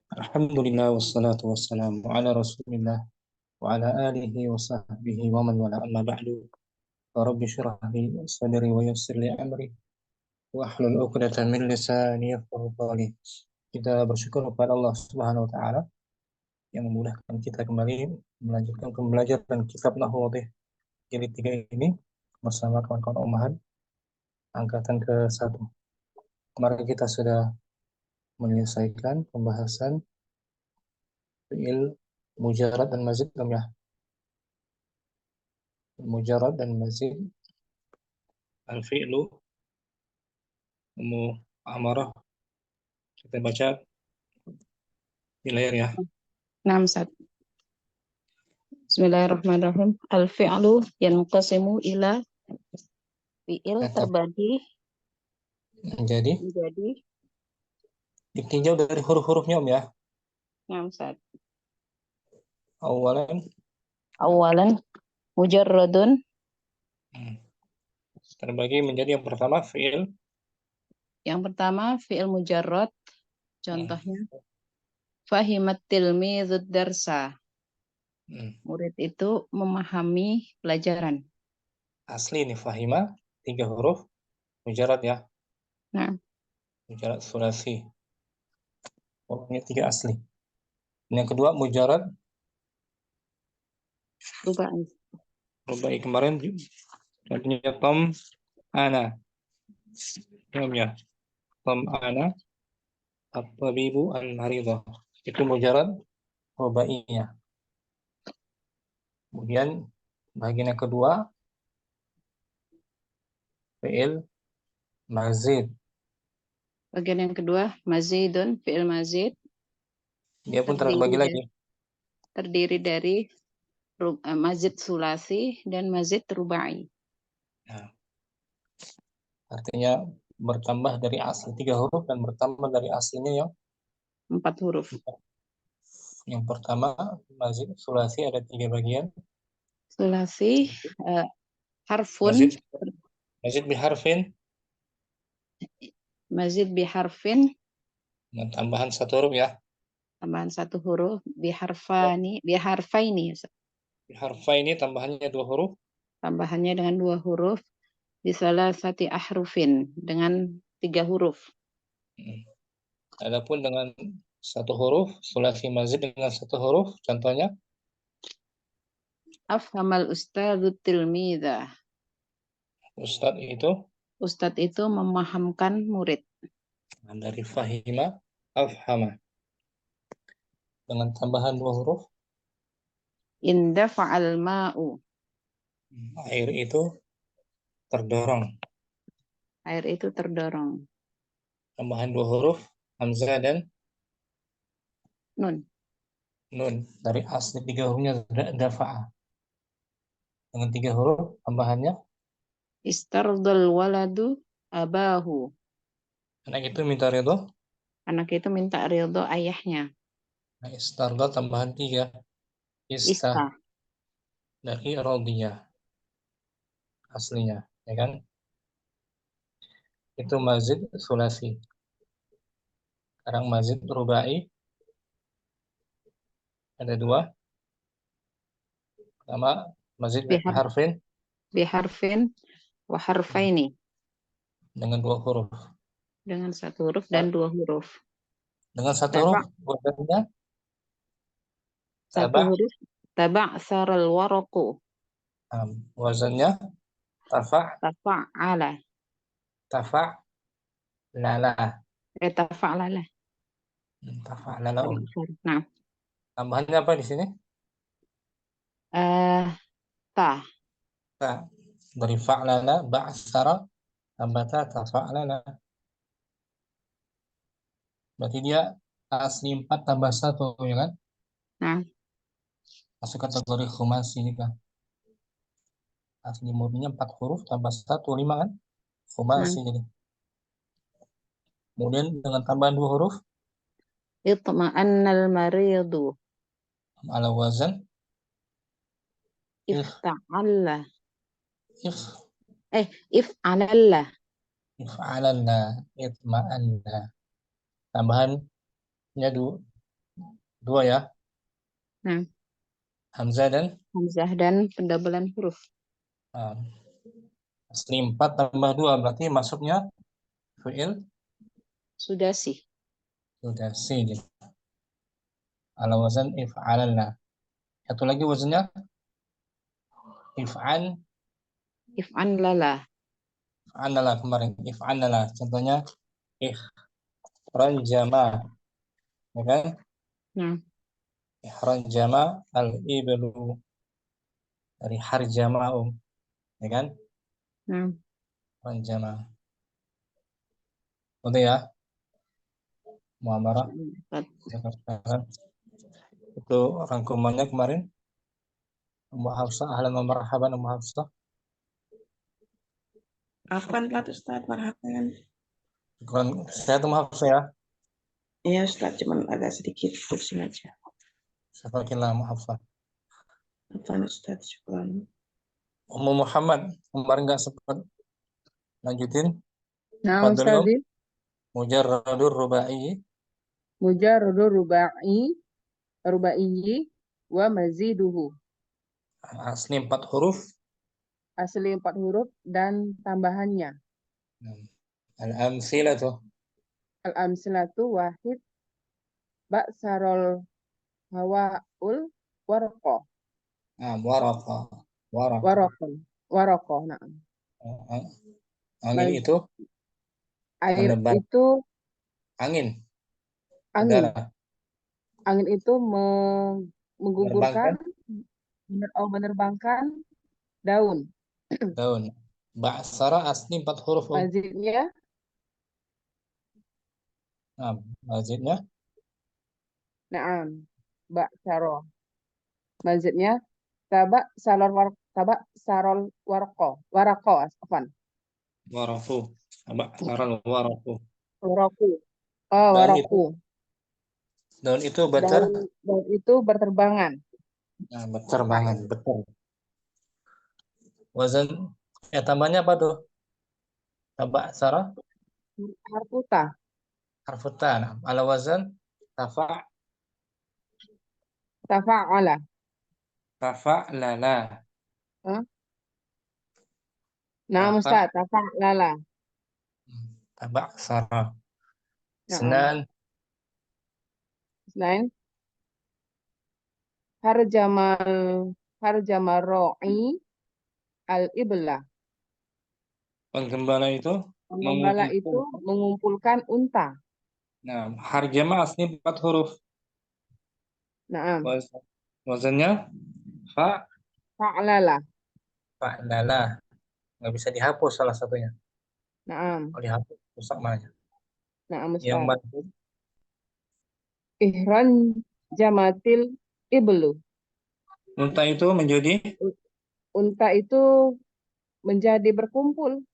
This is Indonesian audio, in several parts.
Alhamdulillah wassalatu wassalamu ala rasulillah wa ala alihi wa sahbihi wa man wala amma ba'du. Rabbi syrah li sadri wa yassir li amri wa ahlul 'uqdatam min lisani yafqahu qawli. Kita bersyukur kepada Allah Subhanahu wa taala yang memudahkan kita kembali melanjutkan pembelajaran kitab Nahwu jilid 3 ini bersama kawan-kawan Umahan angkatan ke-1. Kemarin kita sudah menyelesaikan pembahasan fi'il mujarad dan mazid ya. Mujarad dan mazid, al-fi'lu, amarah. Kita baca di layar ya. Naam, Ustaz. Bismillahirrahmanirrahim. Al-fi'lu yanqasimu ila fi'il terbagi Jadi menjadi. ditinjau dari huruf-hurufnya ya. Naam, Ustaz. Awalan Mujarradun terbagi menjadi yang pertama fi'il. Yang pertama fi'il mujarrad. Contohnya fahimat tilmizud darsa. Murid itu memahami pelajaran. Asli nih fahima 3 huruf mujarad ya. Nah, Mujarad sulasi. Hurufnya 3 asli. Yang kedua mujarad rubai kemarin contohnya tom ana. Ya. Tom ana at-tabibu al-maridah. Itu mujarad rubaiyah. Kemudian bagian yang kedua fi'il mazid. Bagian yang kedua mazidun, fi'il mazid. Dia pun terbagi lagi. Terdiri dari mazid sulasi dan mazid rubai. Nah, artinya bertambah dari asli 3 huruf dan bertambah dari aslinya yang 4 huruf. Yang pertama mazid sulasi ada 3 bagian. Sulasi harfun. Mazid biharfin. Mazid biharfin. Dengan tambahan 1 huruf ya. Tambahan 1 huruf. Biharfaini. Biharfaini tambahannya 2 huruf. Tambahannya dengan 2 huruf. Bisalasati ahrufin. Dengan 3 huruf. Adapun dengan 1 huruf, sulasi mazid dengan 1 huruf, contohnya Afhamal ustadzu tilmidha. Ustadz itu memahamkan murid. Dari fahima, afhama. Dengan tambahan 2 huruf. Inda fa'al ma'u. Air itu terdorong. Air itu terdorong. Tambahan 2 huruf, hamzah dan Nun. Dari asli 3 hurufnya dafa'a. Dengan 3 huruf tambahannya Istardal waladu abahu. anak itu minta ridho. Anak itu minta ridho ayahnya. Nah, istarda tambahan 3. Ista dari radiyah aslinya, ya kan? Itu mazid sulasi. Sekarang mazid rubai ada 2. Pertama mazid biharfin. Biharfin wa harfaini. Dengan 2 huruf. Dengan 1 huruf dan 2 huruf. Dengan 1 huruf wazannya 1 huruf taba'saral waraqu. Wazannya Tafa'ala. Tafa'lala. Tafa'lala. Tafa'lala. Nah. Tambahannya apa di sini? Ta. Dari fa'lala ba'sara tambah ta tafa'lala. Berarti dia asli 4 tambah 1, ya kan? Nah. Masuk kategori khumasi ini kan. Asli murninya 4 huruf tambah 1, 5 kan? Khumasi jadi. Kemudian dengan tambahan 2 huruf. Itma'annal maridu. Ala wazan. Ifta'alla. If'alalla. If'alalla. Itma'anna. Tambahannya Dua ya. Nah, Hamzah dan hamzah dan pendabelan huruf. ah, asli 4 tambah 2 berarti masuknya fi'il Sudah sih. sudah si gitu. Ala wazan if'alalna. Satu lagi wazannya if'an If'an lala. if'anala kemarin if'anala. Contohnya ihranjama ya kan? Nah, Ihranjama al-iblu dari harjama ya kan? nah. Ranjama. Udah ya, Muamarah. Itu rangkumannya kemarin. Ummu Hafsah, ahlan wa marhaban Ummu Hafsah. Afwan Pak Ustadz, marhaban. Syukran. Sehat Ummu Hafsah ya. Iya Ustadz, cuman agak sedikit pusing aja. Syafakillah Ummu Hafsah. Afwan Ustadz, syukran. Ummu Muhammad, kemarin nggak sempat lanjutin. Nah, Fadli Ustazi, Mujarradur rubai. mujarradu rubai wa maziduhu. Asli 4 huruf. Asli 4 huruf dan tambahannya. Al-amsilatu. Al-amsilatu wahid ba'sarol hawaul warqa. Waraqa. Waraqa. Waraqon. Waraqoh. Nah. Angin itu Air menebar. itu Angin. angin. Udara. Angin itu menggugurkan, Menerbangkan menerbangkan daun. daun. Ba'sara asli 4 huruf. Mazidnya, Nah, mazidnya naam, ba'saro. Mazidnya tabak sarol warako, afan. warafu. Ba'saral warafu. Waraku. Oh, Daun itu waraku. beter. Daun itu berterbangan. Nah, berterbangan, betul. Wazan tambahnya apa tuh? Tabak sarah Harputa. harfutan. Ala wazan tafa Tafa'ala. lala. Hah? Nah, Tafa Ustaz, tafa'lala. tabak sarah. Naam. Senan Selain harjamal ro'i al-ibla. penggembala itu Pengembala itu mengumpul. mengumpulkan unta. Nah, harjama asli 4 huruf. Naam. Wazannya fa Fa'lala. lala. Nggak bisa dihapus salah satunya. Naam. Kalau dihapus rusak maknanya. Naam, Yang Ustaz. mana? Ihran jamatil iblu. Unta itu menjadi Unta itu menjadi berkumpul.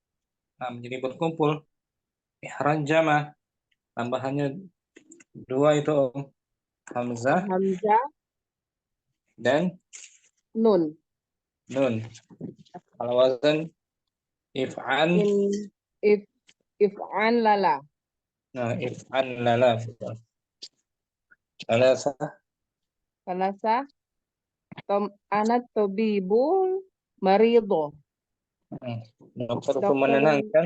menjadi berkumpul. Ihranjama tambahannya 2 itu Hamzah Hamzah, dan nun. nun. Kalau wazan if'an, In if if'an lala. nah if'an lala. Salasa, Kalasa anat tabibul marido. dokter itu Dokter menenangkan.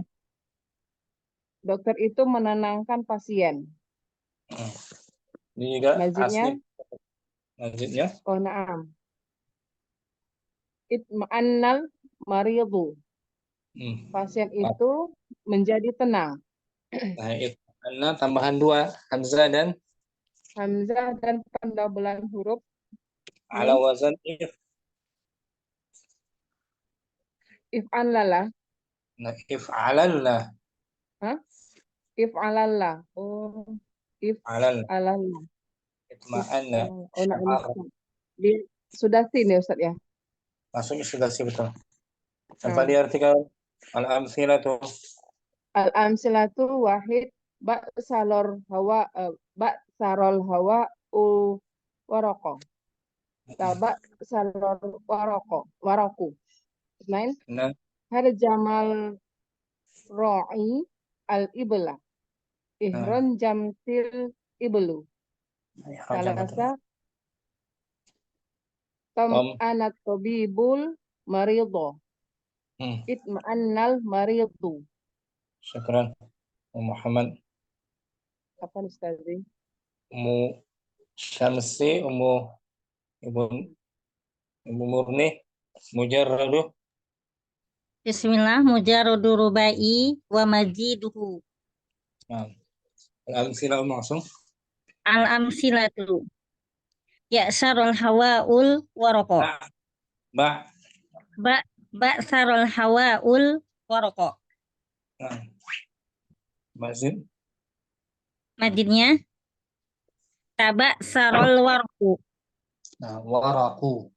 dokter itu menenangkan pasien. Ini juga Mazidnya, asli masjidnya. oh naam. Itma'annal maridu. Pasien itu menjadi tenang. Nah, if'an tambahan 2 Hamzah dan Hamzah dan pendabelan huruf ala nun. wazan If'an lala. if'alallah. Hah? If'alallah. Oh, Alal if'alallah. itma'anna. Oh, nah, ini sudah sini Ustaz ya. Masuknya sudah sih betul. Tanpa Nah, diartikan al-amsilatu. al-amsilatu wahid bak sarol hawa waroko. Tabak salor waraku. Lain Nah, harjamal ro'i al-ibla. Ihron jamtil iblu. Salasa Tom. anak tabibul marido. Itma'annal maridu. Syukran. Muhammad. Apa Ustazi? Umu Syamsi, Ibu Murni, Mujarradu. Bismillah, mujarradu rubai wa majiduhu. Nah, al-amsilah langsung. Al-amsilatu. Ya'sarul hawa'ul waroko. Ba. Ba'sarul hawa'ul waroko. Nah. Mazid. Majidnya taba'sarul waroko. Nah, waraku.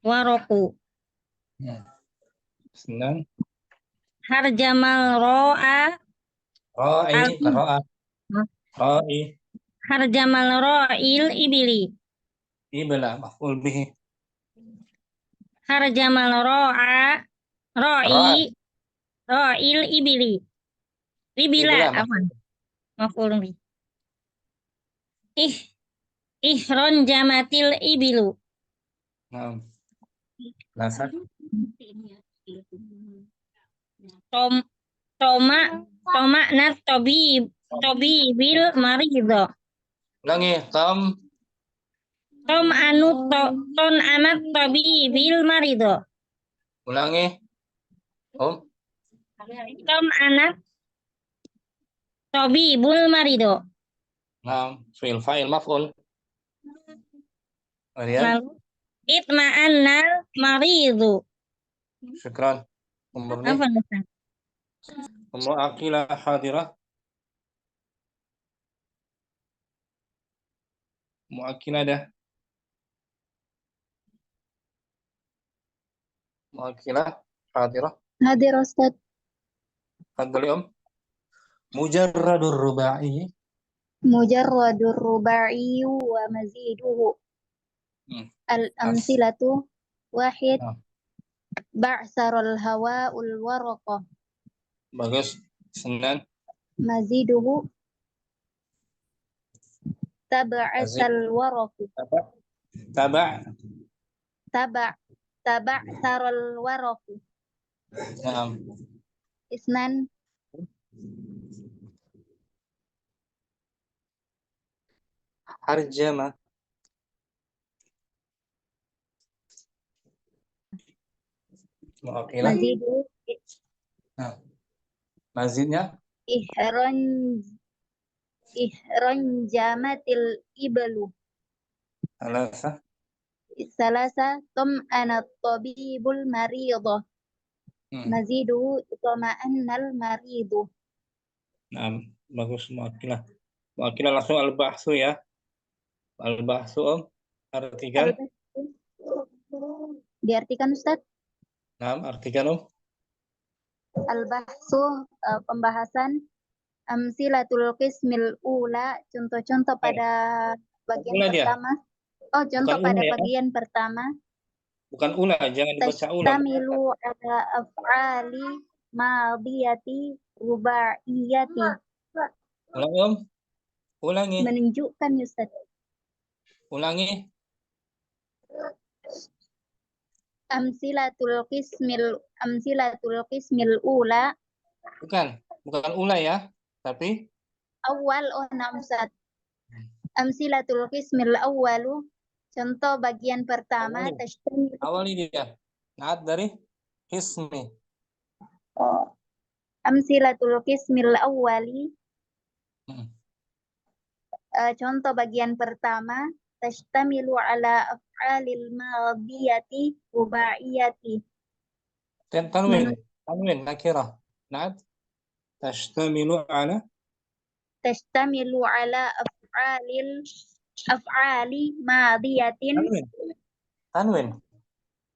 Waroko. Nah. Senang. Harjamal ro'a. Ra'i. Harjamal ro'il ibili. Ibla. Maf'ul bihi. Harjamal ro'a. Ro'il ibili. Ibila. Apa? Maf'ul bihi. Ihron jamatil ibilu. Nah. Nasab. Toma nat tobi bil marido. Ulangi. Ton amat tobi bil marido. Ulangi. Tom anak tobi bul marido. Nah, fi'il fa'il maf'ul. Kemudian. Lalu itma'annal marido. Syukran. Umurni. Apa Ustaz? Umur Aqilah hadirah. Mu'akilah hadirah. Hadir Ustaz. Fadli Mujarradur rubai. Mujarradur rubai wa maziduhu. Al-amsilatu wahid. Ba'sarul hawa'ul waraqah. Bagus. Senan. Maziduhu taba'asal waraqu. Taba'sarul waraqu. Naam. Isnan Harjama. Mu'akilah. mazidu Nah. Mazidnya ihron jamatil iblu. Salasa anat tabibul marido. Mazidu itma'annal maridu. Nah, bagus Mu'akilah. Mu'akilah langsung al-bahsu ya. Al-bahsu artikan. Diartikan Ustaz? Nah, artikan Al-bahsu pembahasan amsilatul qismil ula, contoh-contoh pada bagian pertama. Oh, contoh bukan pada ula, ya? bagian pertama. Bukan ula, jangan dibaca ulang. Tastamilu ala af'ali madiyati rubaiyati. Ulangi. Menunjukkan Ustaz. Ulangi. Amsilatul qismil ula. Bukan ula ya, tapi Awal Ustaz. Amsilatul qismil awwalu, contoh bagian pertama. Awali dia. Naat dari qismi. Amsilatul qismil awwali. Contoh bagian pertama. Tashtamilu ala af'alil madiyati rubaiyati. Tanwin nakirah. Naat. Tashtamilu ala af'ali madiyatin. Tanwin.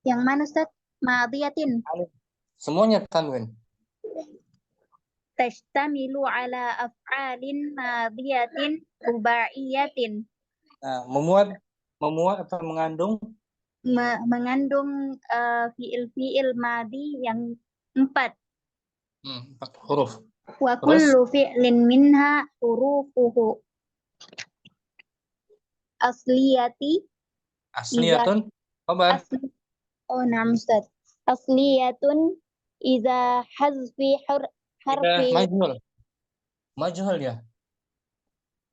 Yang mana Ustaz? Madiyatin. Semuanya tanwin. Tashtamilu ala af'alin madiyatin rubaiyatin. Nah, memuat atau mengandung? Mengandung fi'il madi yang 4. 4 huruf. Wa kullu fi'lin minha hurufuhu. asliyati Asliyatun. Khabar. asli oh na'am Ustaz. Asliyatun iza hazfi Idah harfi majhul. Majhul ya.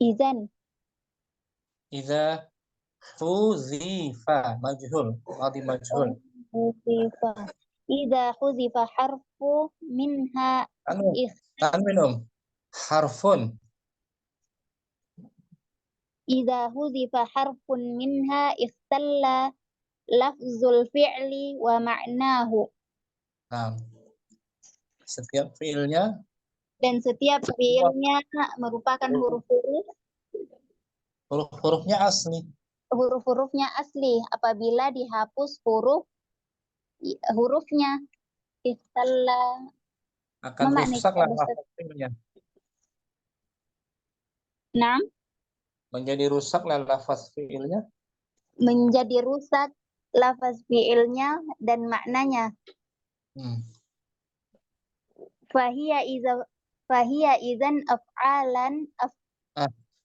izan. Idah huzifa. Majhul. Madi majhul. Huzifa. Iza huzifa harfu minha Tanwin. Tanwin harfun. Iza huzifa harfun minha ikhtalla lafzul fi'li wa ma'nahu. Nah, setiap fiilnya Dan setiap fiilnya merupakan huruf-hurufnya asli. huruf-hurufnya asli apabila dihapus hurufnya ikhtalla Akan memaknai rusaklah Ustaz. lafaz fiilnya. Nah, Menjadi rusaklah lafaz fiilnya. menjadi rusak lafaz fiilnya dan maknanya. Fahiya idzan af'alan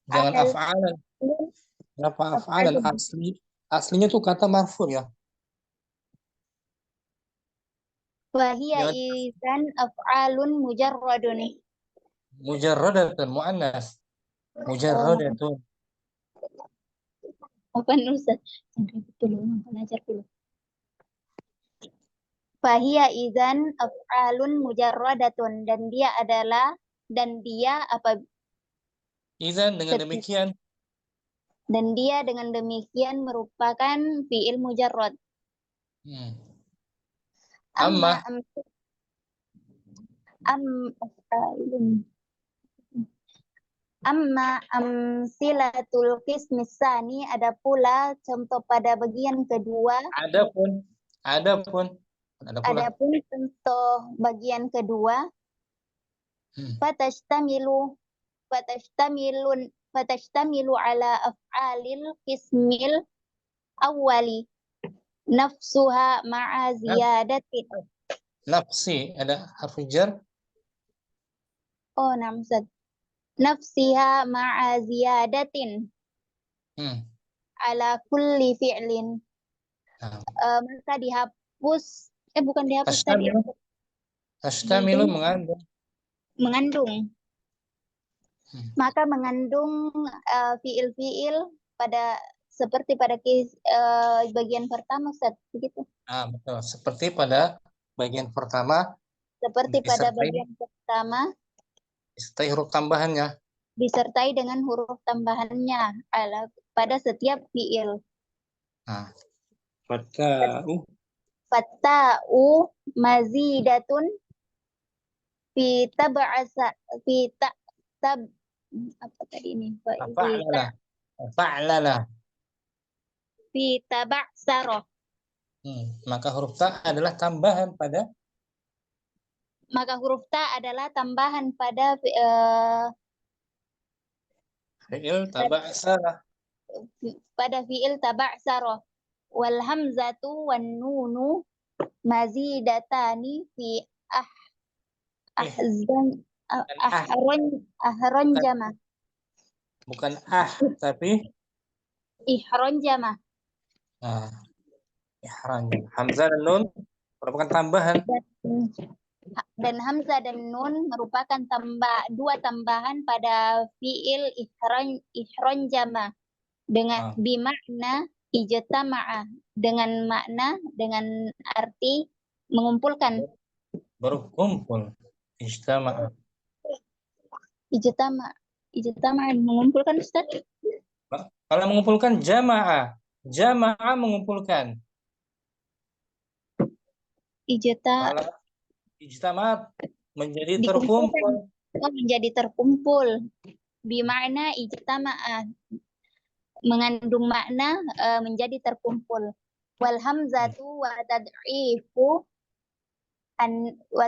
Jangan af'al af'alan. Kenapa af'alan? Aslinya tuh kata marfu ya. fahiya Jangan idzan af'alun mujarradun. mujarradatun muannas. Mujarradatun. Apa Ustaz? Betul, belajar dulu. Fahiya idzan af'alun mujarradatun dan dia Idzan dengan demikian dengan demikian merupakan fi'il mujarrad. Amma amsilatul qismis tsani, ada pula contoh pada bagian kedua. adapun Adapun contoh bagian kedua, fatashtamilu ala af'alil qismil awwali nafsuha ma'a ziyadatin. nafsi ada harfu jar. Oh, namzad. Nafsiha ma'a ziyadatin ala kulli fi'lin. Maka dihapus, bukan dihapus tadi. Tashtamilu mengandung. Maka mengandung fi'il-fi'il seperti pada bagian pertama, Ustaz, begitu. Betul. Seperti pada bagian pertama. Disertai huruf tambahannya. Disertai dengan huruf tambahannya pada setiap fi'il. Fatta'u mazidatun fi tab'asa apa tadi ini? Fa'lala. Fi tab'sara. Maka huruf ta adalah tambahan pada fi'il tab'sara. Pada fi'il tab'sara. Wal hamzatu wan nunu mazidatani fi ahronjama. Bukan tapi ihronjama. Ihronjama. Hamzah dan nun merupakan tambahan. Dan hamzah dan nun merupakan dua tambahan pada fi'il ihronjama dengan bimakna ijtama'a, dengan arti mengumpulkan. Berkumpul. Ijtama'a. Ijtama'a mengumpulkan, Ustaz? Kalau mengumpulkan jama'a mengumpulkan. Ijtama'a menjadi terkumpul. Menjadi terkumpul. Bimakna ijtama'a, mengandung makna menjadi terkumpul. Wal hamzatu wa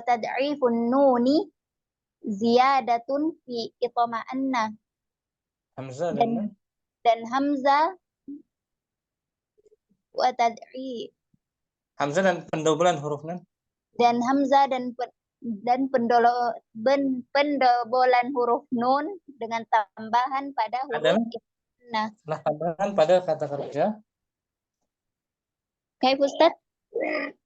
tad'ifun nuni ziyadatun fi itma'anna. Hamzah dan hamzah wa tad'if. Hamzah dan pendobelan huruf nun. Dan hamzah dan pendobolan huruf nun dengan tambahan pada huruf Nah, Nah, tambahan pada kata kerja kayak Ustaz,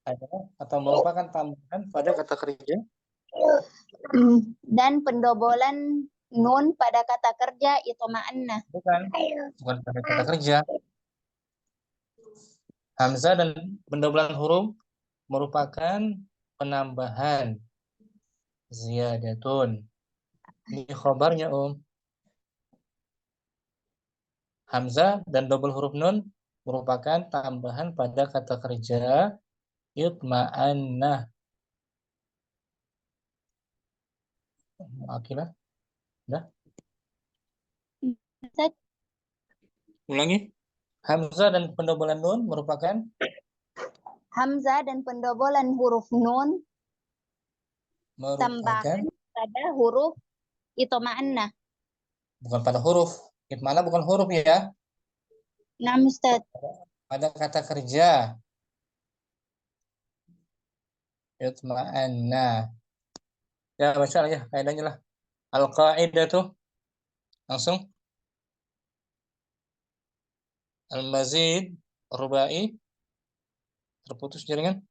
adalah atau merupakan tambahan pada kata kerja dan pendobolan nun pada kata kerja itma'anna. bukan pada kata kerja. Hamzah dan pendobelan huruf merupakan penambahan ziyadatun. Ini khobarnya Hamzah dan double huruf nun merupakan tambahan pada kata kerja yutma'annah. Akilah. Dah. Ustaz, Ulangi. Hamzah dan pendobelan nun merupakan Hamzah dan pendobolan huruf nun tambahan pada huruf itma'anna. bukan pada huruf. Itma'annah bukan huruf ya. Nah, Ustaz. Pada kata kerja yutma'annah. Ya, baca ya kaidahnya lah. Al-qaidah tuh langsung al-mazid rubai terputus jaringan.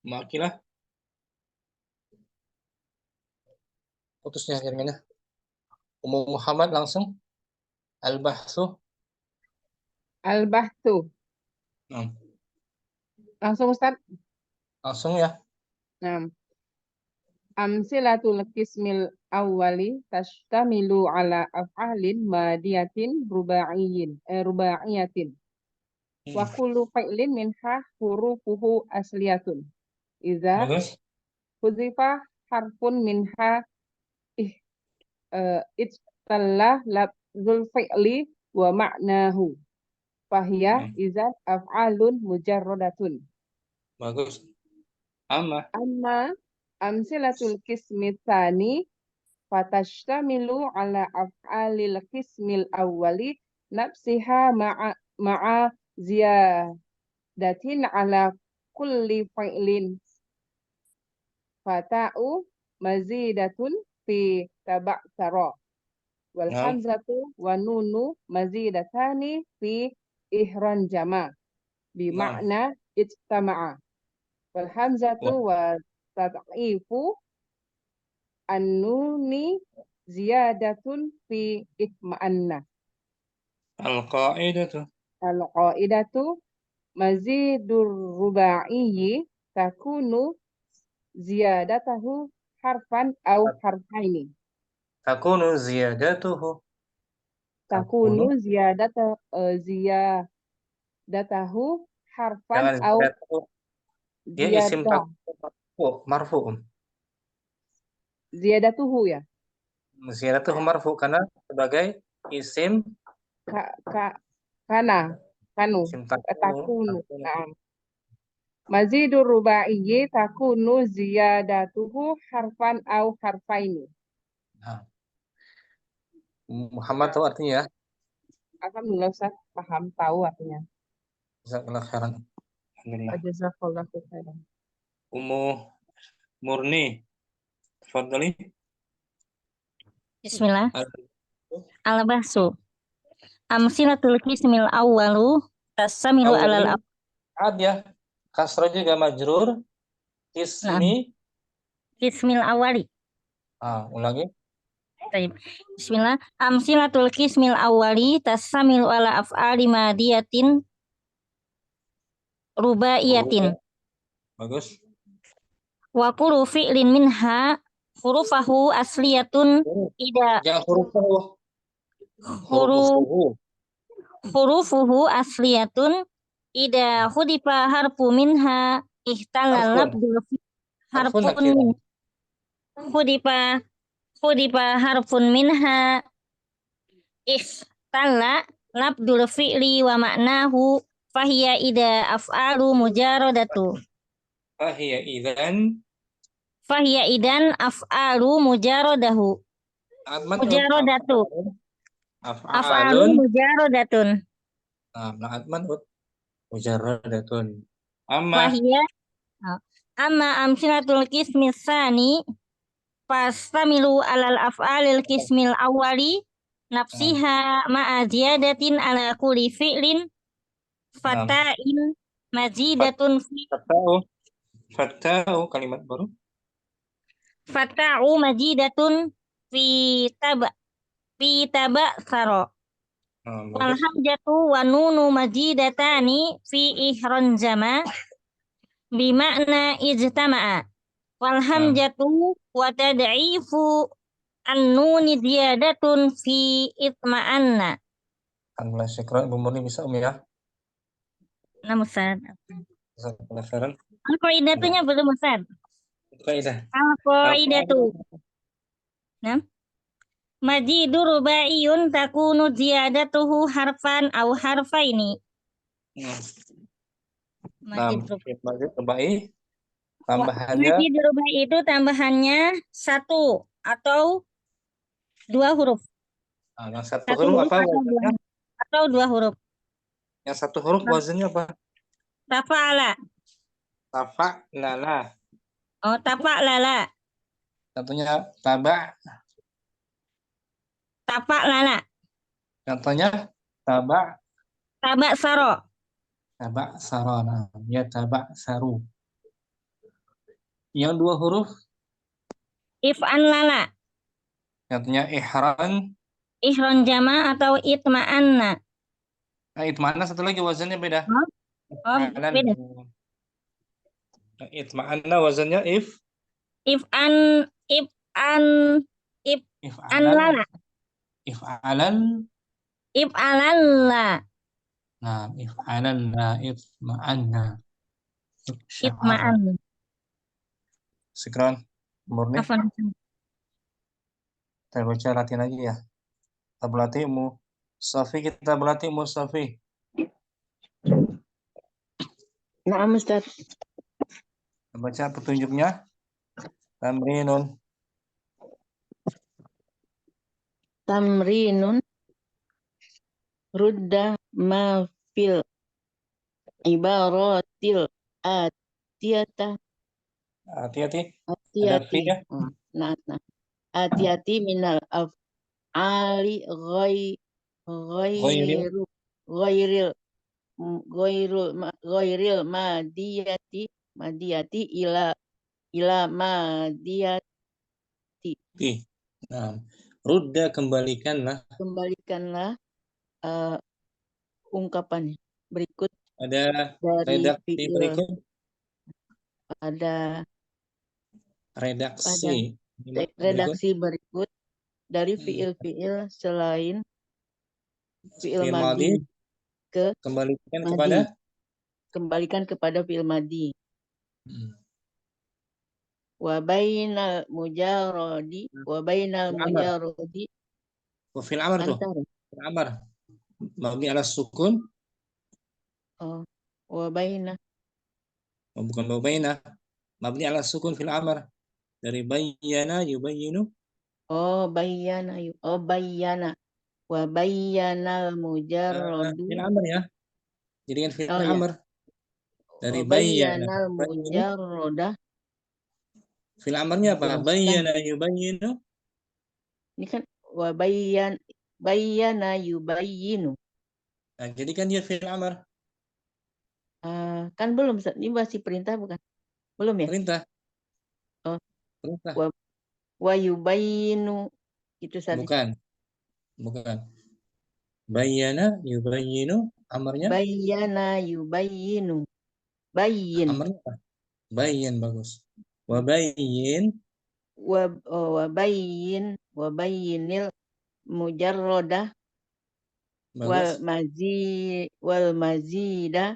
Makilah putusnya jaringannya. Umum Muhammad langsung al-bahthu. Al-bahthu. Langsung Ustaz. Langsung ya. Nah, amsilatul qismil awwali tashtamilu ala af'alin madiyatin rubaiyatin. Wa kullu fi'lin minha hurufuhu asliyatun. Iza Bagus. hudzifa harfun minha ittalla lafzul fi'li wa ma'nahu. Fahiya izan af'alun mujarradatun. Bagus. Amma Amsilatul qismi tsani fatashtamilu ala af'alil qismil awwali nafsiha ma'a ziyadatin ala kulli fi'lin. Fata'u mazidatun fi taba'tara. Wal hamzatu wa nunu mazidatani fi ihranjama. Bima'na ijtama'a. Wal hamzatu wa tad'ifu an-nuni ziyadatun fi itma'anna. al-qaidatu Mazidur ruba'iyyi takunu ziyadatahu harfan aw harfaini. takunu ziyadatuhu ziyadatahu harfan jangan aw ziyadatuhu. Dia isim marfu. Ziyadatuhu ya. Ziyadatuhu marfu karena sebagai isim kanu isim takunu. Mazidur ruba'iyyi takunu ziyadatuhu harfan aw harfaini. Nah. Muhammad tahu artinya ya? Alhamdulillah Ustaz, paham, tahu artinya. Jazakallah khairan. Alhamdulillah. Jazakallahu khairan. Ummu Murni. Tafadhali. Bismillah. Al-bahsu. Amsilatul qismil awwalu tasamilu alal ya. Kasra juga majrur. Qismil awwali. Ulangi. Baik. Bismillah. Amsilatul qismil awwali tasamilu ala af'ali madiyatin rubaiyatin. Bagus. Wa kullu fi'lin minha hurufahu asliyatun ida Jangan hurufuhu asliyatun ida hudifa harfu minha ihtalal labdul hudifa harfun minha ihtalla labdul fi'li wa ma'nahu fahiya ida af'alu mujaradatu. Fahiya idan af'alu mujaradatu. Af'alu mujaradatun. Mujaradatun. Fahiya amma amsilatul qismis tsani fastamilu alal af'alil qismil awwali nafsiha ma'a ziyadatin ala kulli fi'lin fata'in mazidatun fi Fata'u kalimat baru. fata'u mazidatun fi taba saro. Wal Bagus. hamzatu wa nunu mazidatani fi ihranjama bima'na ijtama'a. Wal hamzatu wa tad'ifu an-nuni ziyadatun fi itma'anna. Allah syukran. Ibu Murni bisa ya. Nah, Ustaz. Jazakallahu khairan. Al-qaidatunya belum, Ustaz. Kaidah. Al-qaidatu. Nah. Majidu rubaiyun takunu ziyadatuhu harfan au harfaini. Majid rubai. Tambahannya. Majid rubai itu tambahannya 1 atau 2 huruf. Yang satu huruf apa wazannya? Atau 2 huruf. Yang satu huruf wazannya apa? Tafa'ala. Tafa'lala. Oh, tafa'lala. Satunya taba'. Tafa'lala. Contohnya taba' Saro. taba' sarana. Ya taba' saru. Yang 2 huruf. If'an lala. Contohnya ihran. Ihron jama atau itma'anna. Nah, itma'anna satu lagi wazannya beda. Beda. Itma'anna wazannya If'an lala. If'alan la. Nah, if'alan la itma'anna. Itma'an. Syukran. Murni. Afan. Kita baca latihan lagi ya. Kita berlatih Safi, kita berlatih Safi. Na'am Ustaz. Kita baca petunjuknya. Tamrinun. Tamrinun rudda ma fil ibaratil atiyata Hati-hati. atiyati. ya? Nah. Atiyati minal af'ali ghairil madiyati ila madiyati. Nah, rudda kembalikanlah. Kembalikanlah ungkapan berikut Ada dari redaksi fi'il. berikut. Ada redaksi berikut dari fi'il-fi'il selain fi'il madi. madi Kembalikan madi. kepada. Kembalikan kepada fi'il madi. Wa bainal mujarradi wa fil amr tuh. Fil amr. Mabni ala sukun. Wa baina. Bukan wa baina. Mabni ala sukun fil amr. Dari bayyana yubayyinu. Bayyana. Wa bayyanal mujarradu. Fil amr ya. Jadi kan fil amr. Dari bayyanal mujarrada. Fil amrnya apa? Bayyana yubayyinu. Ini kan wa bayyana yubayyinu. Nah, jadi kan dia fil amr. Kan belum, ini masih perintah bukan? Belum ya? Perintah. Perintah. Wa yubayyinu itu saja. Bukan. Bayyana yubayyinu amarnya. Bayyana yubayyinu. Bayyin. Amarnya apa? Bayyin, bagus. Wa bayyin. Wa bayyinil mujarradah wal mazida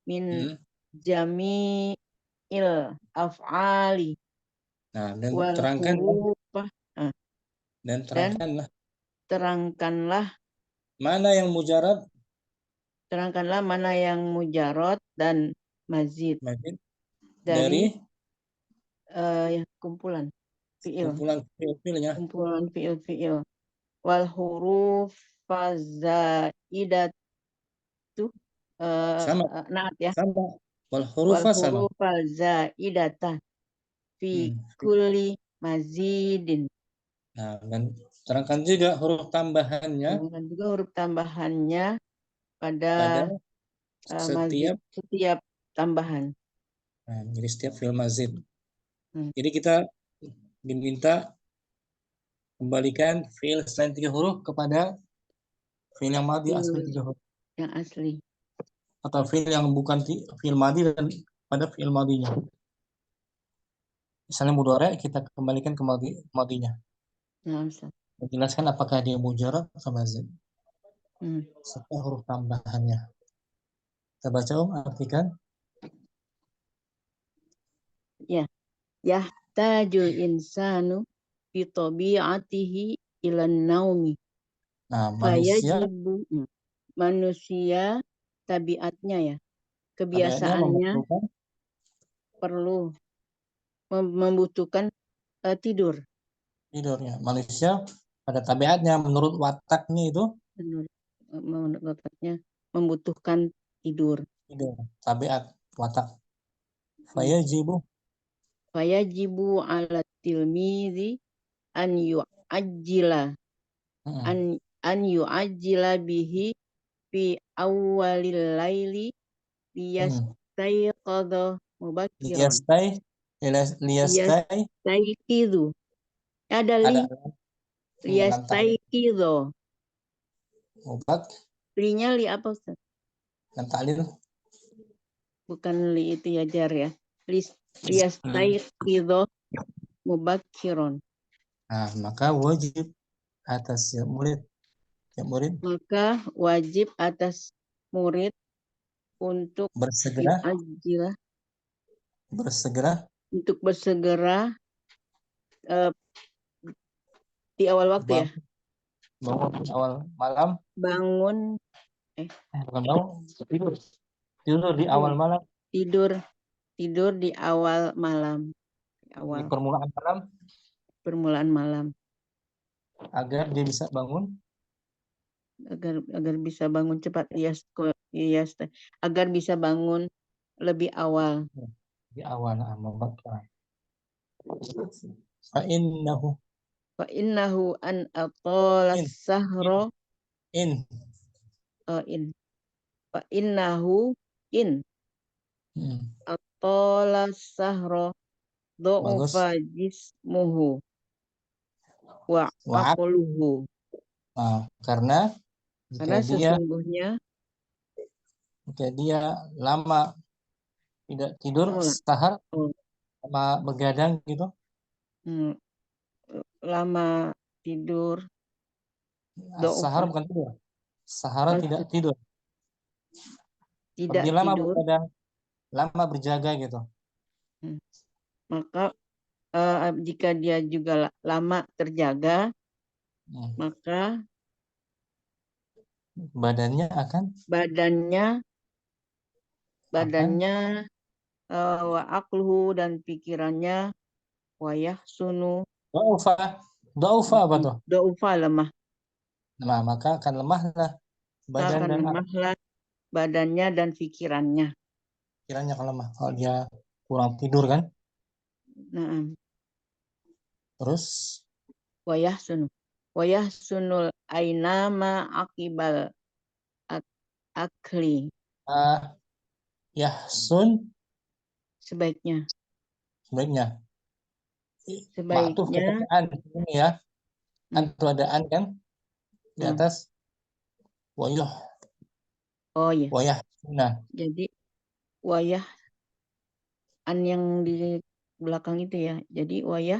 min jami'il af'ali. Nah, dan terangkanlah mana yang mujarad. Terangkanlah mana yang mujarad dan mazid. Dari kumpulan fi'il. Kumpulan fi'il. Wal huruf fazaidatu naat ya. Sama. Wal huruf zaidatan fi kulli mazidin. Nah, dan Terangkan juga huruf tambahannya Sedangkan juga huruf tambahannya pada pada mazid, setiap, setiap tambahan. nah, jadi setiap fi'il mazid. Hmm. Jadi kita diminta kembalikan fi'il selain 3 huruf kepada fi'il yang madi asli 3 huruf. Yang asli. Atau fi'il yang bukan fi'il madi dan pada fi'il madinya. Misalnya mudhari kita kembalikan ke madinya. Nah, Ustaz. Menjelaskan apakah dia mujarrad atau mazid. Serta huruf tambahannya. Kita baca artikan. Ya. Yahtajul insanu fi tabi'atihi ilan naumi. Nah, manusia Manusia tabiatnya ya. tabiatnya Kebiasaannya perlu membutuhkan tidur. Tidurnya. Manusia pada tabiatnya menurut wataknya itu Menurut wataknya membutuhkan tidur. Tabiat watak. Fayajibu ala tilmizi an yu'ajjila an yu'ajjila bihi fi awwalil laili liyastayqadha mubakiran. Liyastayqidhu. Ada liyastayqidhu. Li-nya li apa Ustaz? Bukan li itu ya jar ya. Liyastayqidhu mubakiran. Nah, maka wajib atas murid Maka wajib atas murid untuk bersegera untuk bersegera di awal waktu ya. Bangun di awal malam. Tidur di awal malam. Tidur di awal malam. Di permulaan malam. Agar dia bisa bangun. Agar bisa bangun cepat. Agar bisa bangun lebih awal. Di awal Fa'innahu an atalas sahro Fa'innahu atalas sahro do'ufa jismuhu wa aqluhu. Karena sesungguhnya jika dia lama tidak tidur, sahar, lama begadang gitu. Lama tidur. Sahar bukan tidur. Sahara tidak tidur. Tidak lama tidur. Begadang, lama berjaga gitu. Maka jika dia juga lama terjaga, maka badannya wa aqluhu dan pikirannya wayah sunu Daufa apa tuh? Daufa lemah. Nah, maka akan lemahlah badannya dan pikirannya. Pikirannya akan lemah kalau dia kurang tidur kan? Nah. Terus wayah sunul ainama akibal akli. Yahsun sebaiknya ini ya. Itu ada an kan di atas wayah. Oh iya. Wayah. Nah. Jadi wayah an yang di belakang itu ya. Jadi wayah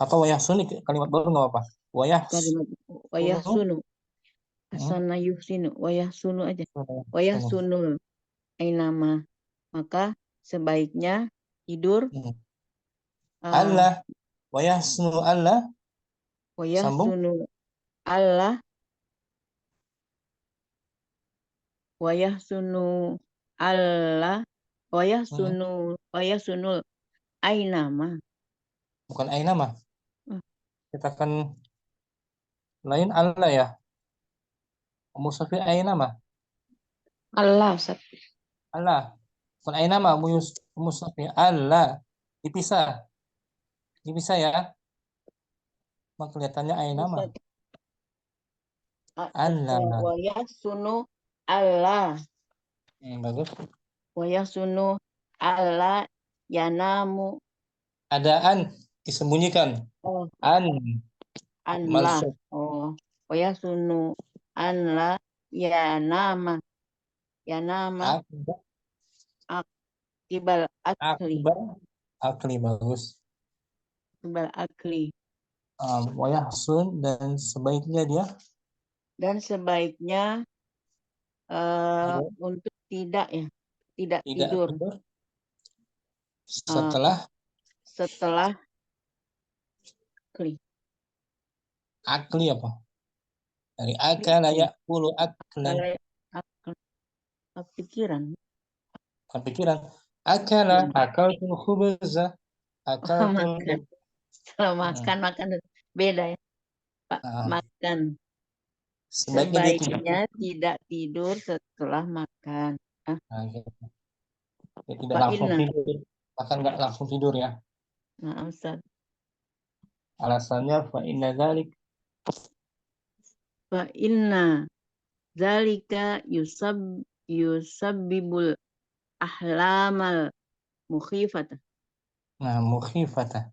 atau wayah sunu kalimat baru nggak apa-apa. Wayah sunu. Asana yuhsinu wayah sunu aja. Wayah sunul ainama. Maka sebaiknya tidur Allah wayah sunu Allah sunu Allah wayah sunu Allah wayah sunul ainama. Bukan ainama. Kita akan lain Allah ya. Musafi ainama. Allah Ustaz. Allah. Bukan ainama musafi Allah. Dipisah ya. Maka kelihatannya aina mah. Ustaz. Alla. Wa yahsunu alla. Bagus. Wa yahsunu alla yanamu. Ada an disembunyikan. Oh, An anla. mansub. Oh, wa yahsunu anla yanama. Yanama Akibat akibal akli. akli bagus. Akibal akli. Wayahsun dan sebaiknya dia Dan sebaiknya Tidak. untuk tidak ya, tidak tidak tidur tidur setelah akli. akli apa? Dari akala ya'kulu aklan. Pikiran. Kepikiran. Akala akaltul khubza. Akaltul Makan. Kalau makan beda ya, Pak. Makan. Sebaiknya tidak tidur setelah makan. Gitu. Ya, tidak langsung tidur. Makan nggak langsung tidur ya. Nah, Ustaz. Alasannya fa inna zalika yusabbibul ahlamal mukhifata. Nah, mukhifata.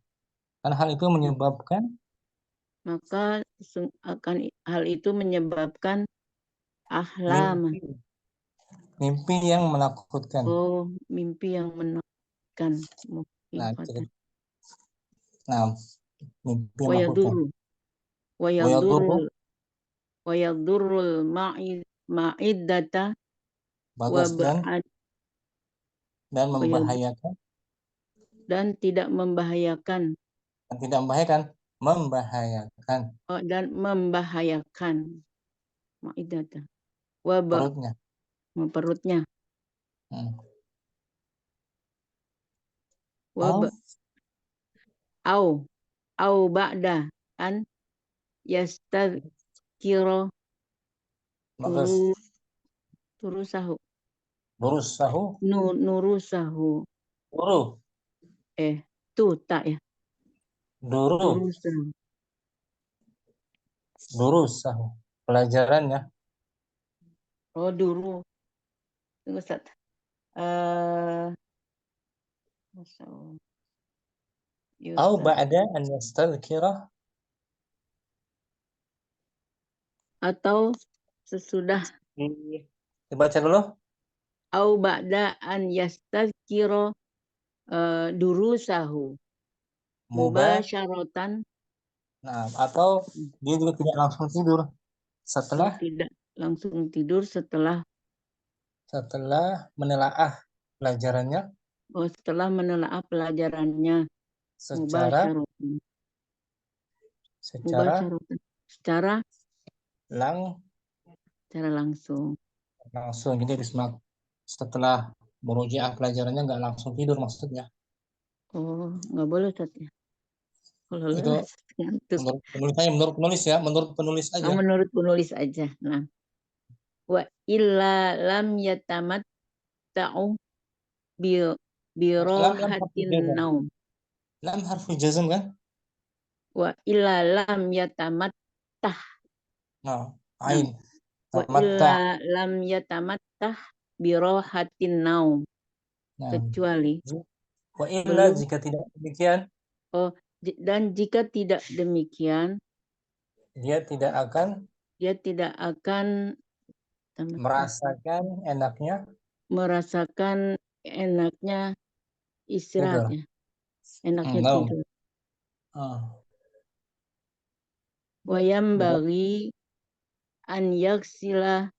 Karena hal itu menyebabkan Maka hal itu menyebabkan ahlam. Mimpi yang menakutkan. Oh, mimpi yang menakutkan. Nah, mimpi yang menakutkan. Wayadurul ma'iddata Bagus dan membahayakan. Dan tidak membahayakan. Dan tidak membahayakan. Oh, dan membahayakan ma'iddata. Perutnya. Au ba'da an yastadzkira nurusahu. Tak ya. Durusahu. Pelajarannya. Oh, duru. Tunggu, Ustaz. Au ba'da an yastadzkira. Atau sesudah. Dibaca dulu. Au ba'da an yastadzkira durusahu. Mubasyaratan. Nah, atau dia juga tidak langsung tidur setelah menelaah pelajarannya. Oh, setelah menelaah pelajarannya secara langsung. Jadi setelah merujiah pelajarannya nggak langsung tidur maksudnya. Oh, nggak boleh Ustaz ya. Kalau itu menurut penulis aja. Menurut penulis aja. Nah, wa illa lam yatamatta'u bi rahatin naum. Lam harfu jazm kan? Wa illa lam yatamattah. Nah, ain. Wa illa lam yatamattah bi rahatin naum. Kecuali wa illa jika tidak demikian. Oh, dan jika tidak demikian, dia tidak akan merasakan enaknya istirahatnya, enaknya tidur. Wayam bagi an yaksila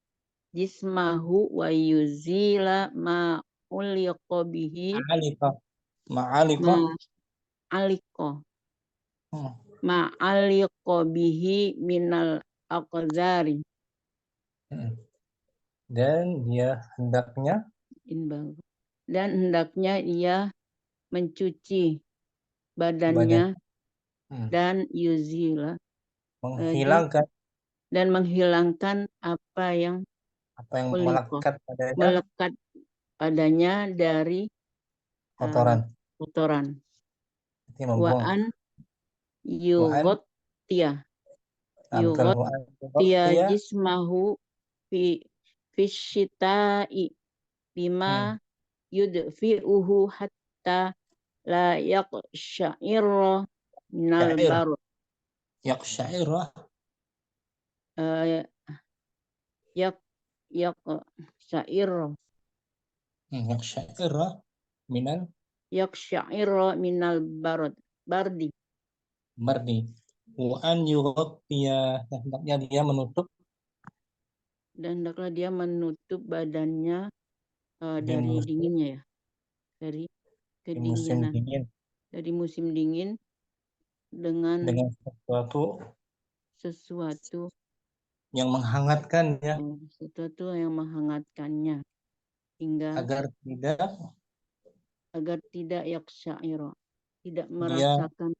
jismahu wa yuzila ma uliqa bihi ma'aliqa bihi minal aqdari. Dan hendaknya ia mencuci badannya dan yuzila menghilangkan apa yang melekat padanya dari kotoran. Wa'an yugot yughtiya Kalau an yughtiya yughtiya, jismahu fi syita'i bima yudfi'uhu hatta la yaqsha'irra minal syair, barud. yaqsyairah, Eh, yak yak syairra yaqsyairah minal yaksya'irra minal bardi. mardi. Wa an yughtiya, hendaknya dia menutup Dan hendaklah dia menutup badannya di dari musim, dinginnya ya, dari di musim kedinginan, dingin dari musim dingin dengan dengan sesuatu sesuatu yang menghangatkan ya, sesuatu yang menghangatkannya hingga agar tidak tidak yaksya'ira, tidak dia merasakan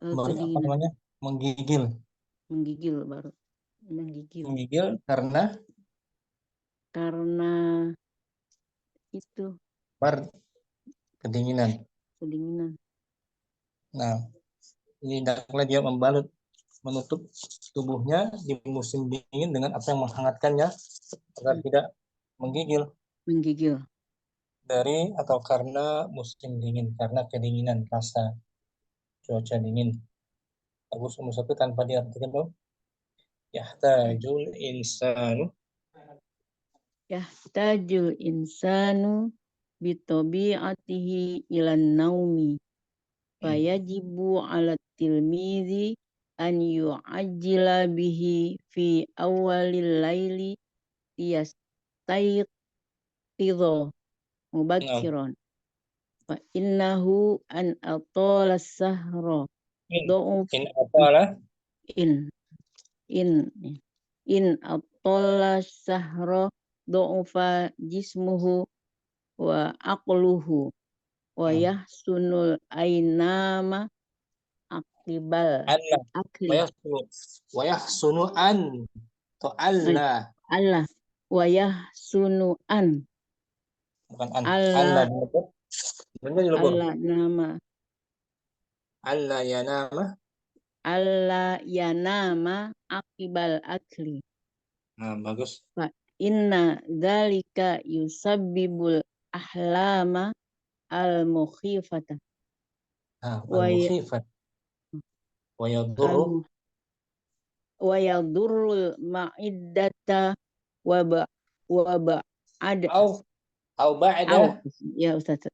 apa kedinginan, namanya, menggigil menggigil baru menggigil karena itu kedinginan. kedinginan. Nah, ini hendaklah dia menutup tubuhnya di musim dingin dengan apa yang menghangatkannya agar tidak menggigil dari atau karena musim dingin, karena kedinginan, rasa cuaca dingin. Bagus musafir tanpa diartikan dong. Yahtajul insanu Yahtajul insanu bitabi'atihi ilan naumi fayajibu ala tilmizi an yu'ajjila bihi fi awalil laili liyastayqidha mubakkiran fa innahu an atala sahra do'uf in apalah in in in atala sahra do'ufa jismuhu wa aqluhu wa yahsunul ainama akibal Allah akli wa yahsunu an to Allah Allah wa yahsunu an bukan an Allah Allah dilebur benar dilebur Allah nama Allah ya nama. Allah yanama akibal akli Nah, bagus. fa inna dzalika yusabbibul ahlama al mukhifata wa Al-mukhifat wa yadurru wa yadurrul ma'iddata wa ba'ad au ba'da ya Ustaz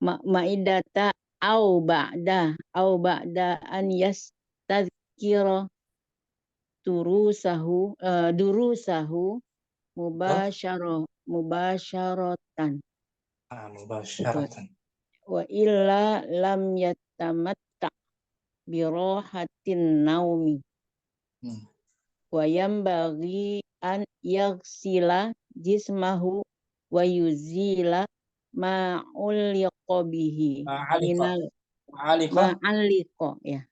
ma'idata au ba'da an yastadzkira durusahu mubasharatan mubasyaratan. wa illa lam yatamatta birohatin naumi wa yambaghi an yaghsila jismahu wa yuzila ma'ulliqa bihi minal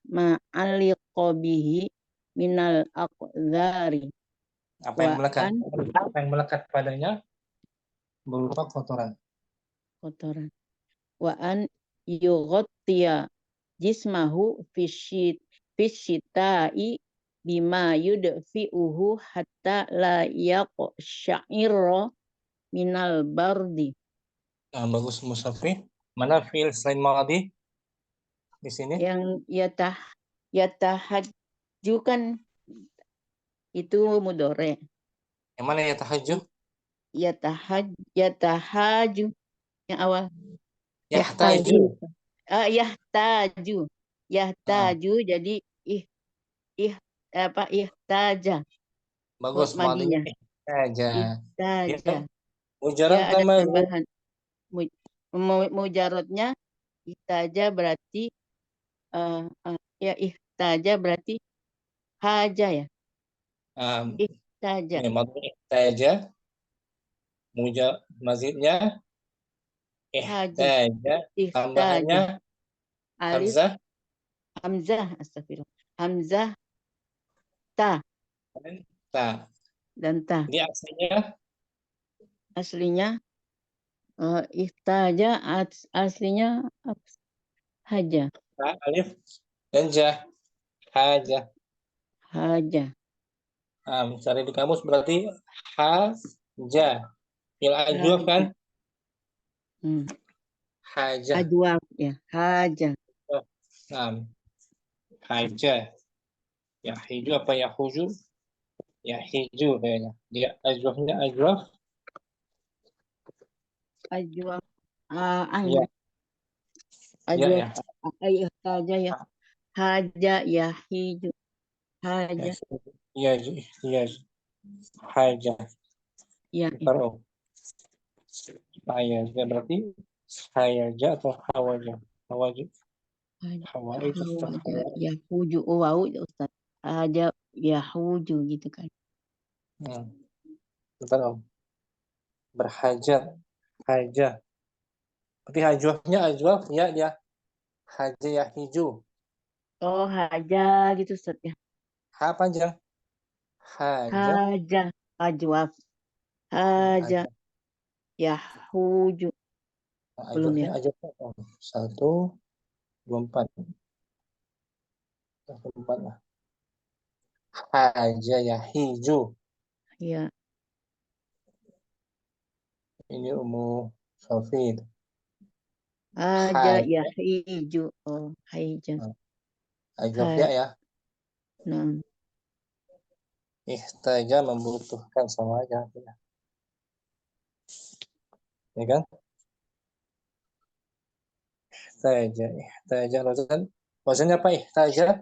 ma'alliqa bihi minal aqdhari apa yang melekat padanya berupa kotoran wa an yughtiya jismahu fisyita'i bima yudfi'uhu hatta la yaqsha'irra minal bardi. Bagus Musafi. Mana fi'il selain madhi di sini? Yang yatahajju kan itu mudore. Yang mana yatahajju? Yatahaju yang awal. Yahtaju. Yahtaju jadi ihtaja. Bagus madhinya ihtaja. Ihtaja. Mujarrad Ya, ada sama tambahan. Mujarrodnya ihtaja berarti ya ihtaja berarti haja ya. Ihtaja. Madhinya ihtaja. Mazidnya ihtaja. Tambahannya alif hamzah astagfirullah. Hamzah ta dan ta. Di aslinya ihtaja aslinya haja. Ta, alif dan ja. Haja. Haja. Cari di kamus berarti haja. Fil ajwaf kan? Hmm. Haja. Ajwaf ya. Haja. Haja. Ya hiju apa ya huju? Ya hiju kayaknya. Dia ajwafnya ajwaf. Ajwaf. Ya, ya, ya. Ajwaf. Haja ya. Haja ya hiju. Ya, Haja. ya, ya. Haja. Ya. Taruh. Haja berarti haja atau hawaja? Hawaja. Hawa itu Haja ya huju. Oh, wow, Ustaz. Haja ya huju gitu kan. Taruh. Berhajat. Haja. Berarti ajwafnya ajwaf ya dia. Haja ya hiju. Oh, haja gitu Ustaz ya. Ha panjang. Haja. Haja. Ajwaf. Haja Ajwaf. ya huju. Belum ya. Ajwafnya ajwaf. 1, 2, 4. 4 lah. Haja ya hiju. Ya. Ini umum Sofid. Haja ya hiju. Oh, haja. Ajwafnya ya. Nah. Ihtaja membutuhkan sama aja. Ya kan? Ihtaja Rozan. Wazannya apa ihtaja?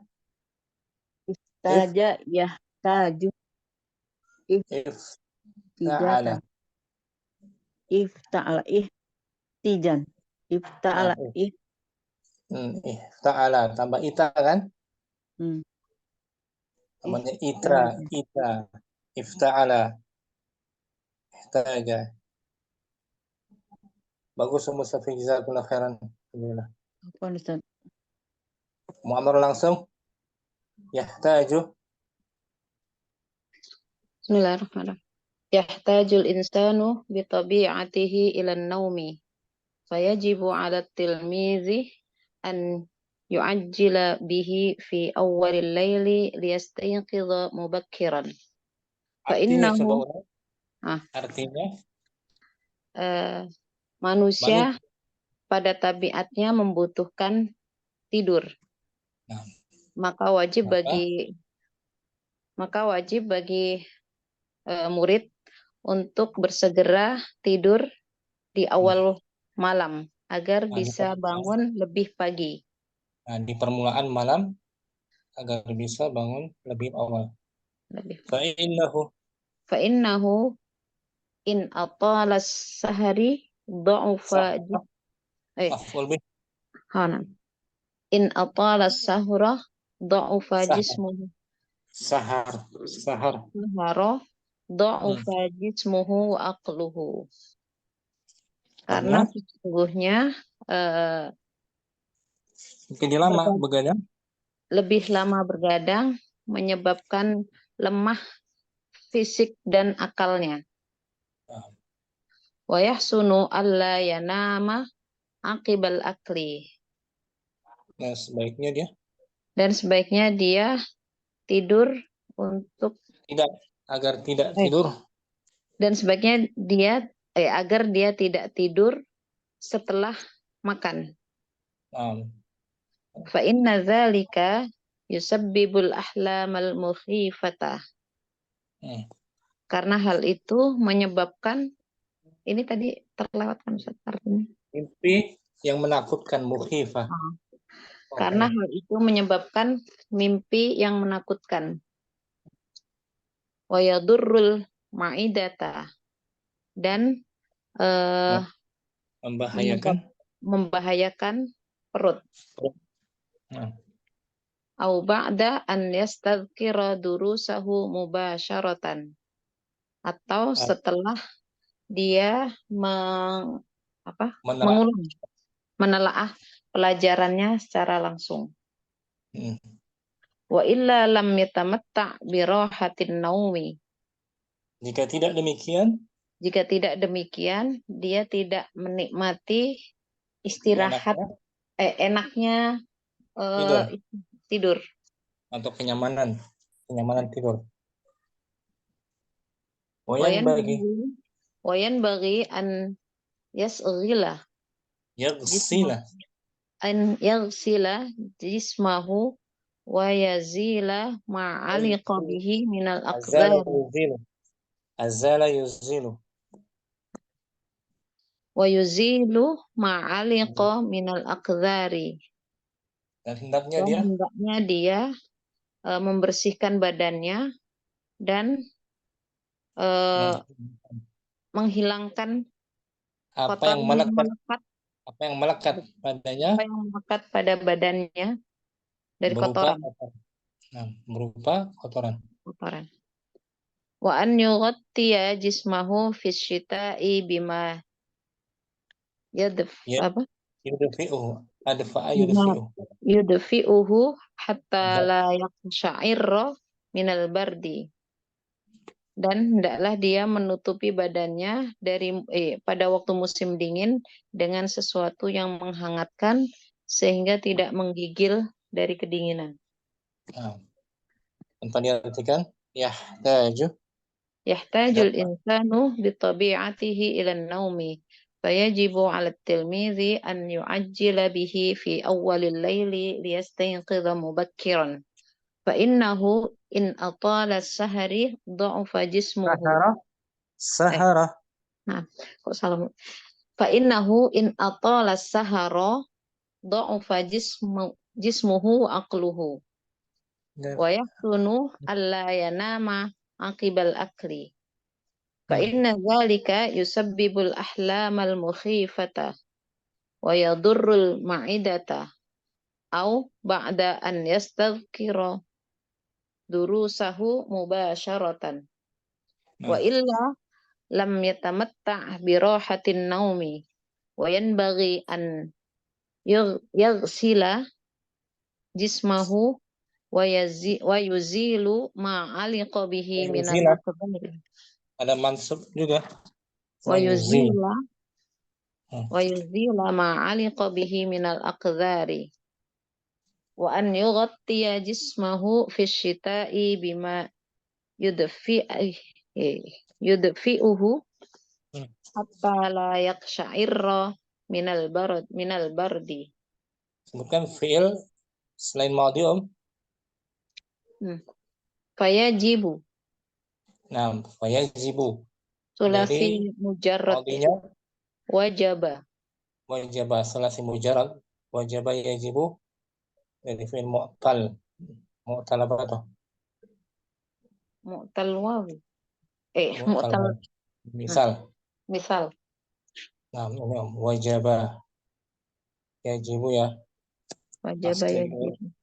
Taja ya taju. Ifta'ala. Ifta'ala ihtijan. Ifta'ala Ifta'ala. Tambah ita kan? Hmm. Namanya ita. Ifta'ala. Ihtaja. Bagus Mustafa, jazakallahu khairan. Alhamdulillah. Apa Ustaz? Muammar langsung. Yahtaju. Bismillahirrahmanirrahim. Yahtajul insanu bitabi'atihi ilan naumi. Fayajibu 'ala tilmizi an yu'ajjila bihi fi awwalil laili liyastayqidha mubakkiran. Fa Artinya coba innahu ulang. Ah. Artinya manusia pada tabiatnya membutuhkan tidur. Nah. Maka wajib bagi murid untuk bersegera tidur di awal malam agar bisa bangun lebih pagi. Nah, di permulaan malam agar bisa bangun lebih awal. Fa'innahu in atalas sahari dha'ufa in atalas sahura dha'ufa jismuhu. Sahar. Dha'ufa jismuhu wa aqluhu. Karena sesungguhnya mungkin dia lama begadang. Lebih lama begadang menyebabkan lemah fisik dan akalnya. Wa yahsunu alla yanama aqibal akli. Dan sebaiknya dia tidur untuk agar tidak tidur. Dan sebaiknya dia agar dia tidak tidur setelah makan. Fa inna dzalika yusabbibul ahlamal mukhifata. Karena hal itu menyebabkan, ini tadi terlewatkan Ustaz artinya. Mimpi yang menakutkan, mukhifah. Karena hal itu menyebabkan mimpi yang menakutkan. Wa yadurrul ma'idata. Dan membahayakan perut. Au ba'da an yastadhkira durusahu mubasyaratan. Atau setelah dia menelaah pelajarannya secara langsung. Wa illa lam yatamatta bi rahatin naumi. Jika tidak demikian, dia tidak menikmati istirahat enaknya tidur. atau kenyamanan tidur. Wayan bagi bagi an yasghila yaghsila jismahu wa yazila ma'aliqa bihi minal azala aqdar yuzilu azala yuzilu wa yuzilu ma'aliqa minal aqdari, dan hendaknya dan dia hendaknya dia membersihkan badannya dan menghilangkan apa yang kotoran yang melekat melekat padanya apa yang melekat pada badannya dari berupa kotoran. kotoran. Wa an yughtiya jismahu fi syita'i bima Ya, apa yudfi'uhu adfa'a bima yudfi'uhu yudfi'uhu hatta la yaqsha'irra minal bardi, dan hendaklah dia menutupi badannya dari pada waktu musim dingin dengan sesuatu yang menghangatkan sehingga tidak menggigil dari kedinginan. Tanpa diartikan yahtaju Yahtajul insanu bitabi'atihi ila naumi fayajibu 'ala at-tilmizi an yu'ajjila bihi fi awwalil laili liyastayqidha mubakkiran fa innahu in atala as-sahari dha'afa jismuhu. sahara Nah, kok salah? Fa innahu in atala as-sahara dha'afa jismuhu wa aqluhu wa yahtunu alla yanama aqibal akli. Fa inna dzalika yusabbibul ahlamal mukhifata wa yadurrul ma'idata au ba'da an yastadhkira durusahu mubasharatan wa illa lam yatamatta' bi rahatin naumi wa yanbaghi an yaghsila jismahu wa yuzilu ma 'aliqa bihi minal Yuzila. aqdar ada mansub juga wa yuzil yuzila ma 'aliqa bihi minal aqdari wa an yughtiya jismahu fi syita'i bima yudfi'uhu hatta la yaqsha'irra minal bardi. sebutkan fi'il selain madhi Fayajibu fayajibu sulasi mujarrad madhinya wajaba wajaba salasi mujarrad wajaba yajibu dari fi'il mu'tal apa tuh mu'tal wawi mu'tal mu'tal misal ini wajaba yajibu ya wajaba yajibu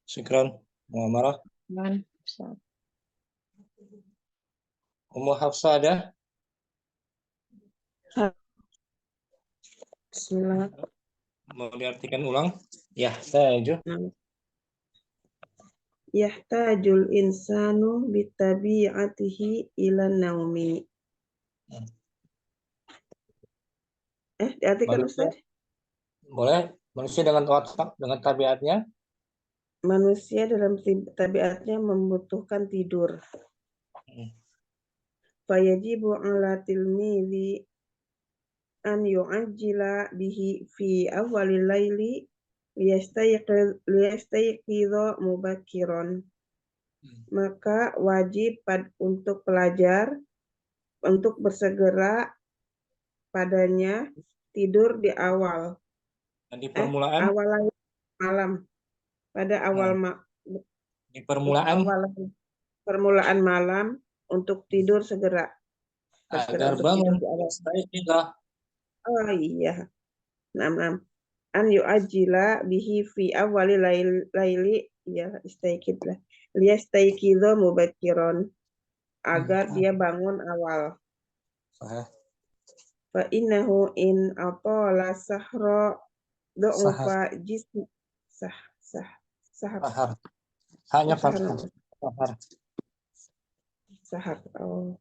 syukran Muammarah. Ummu Hafsah ada? Bismillah. Mau diartikan ulang? Yahtaju. Yahtajul insanu bitabi'atihi ila naumi. Diartikan Ustaz? Boleh. Manusia dengan watak, dengan tabiatnya? Manusia dalam tabiatnya membutuhkan tidur. Fayajibu ala tilmidhi an yu'ajjila bihi fi awalil laili liyastayqidha mubakkiran. Maka wajib untuk pelajar untuk bersegera padanya tidur di awal. Dan di permulaan? Awal malam. Pada awal di permulaan? Permulaan malam untuk tidur segera. Agar bangun. Oh iya. Nah. An yu'ajjila bihi fi awali laili ya istaikidlah. Liyastaikidha mubakkiran. Agar dia bangun awal. Fa innahu in atala sahra du'ufa jism sahar. Hanya sahar. Sahar. Oh.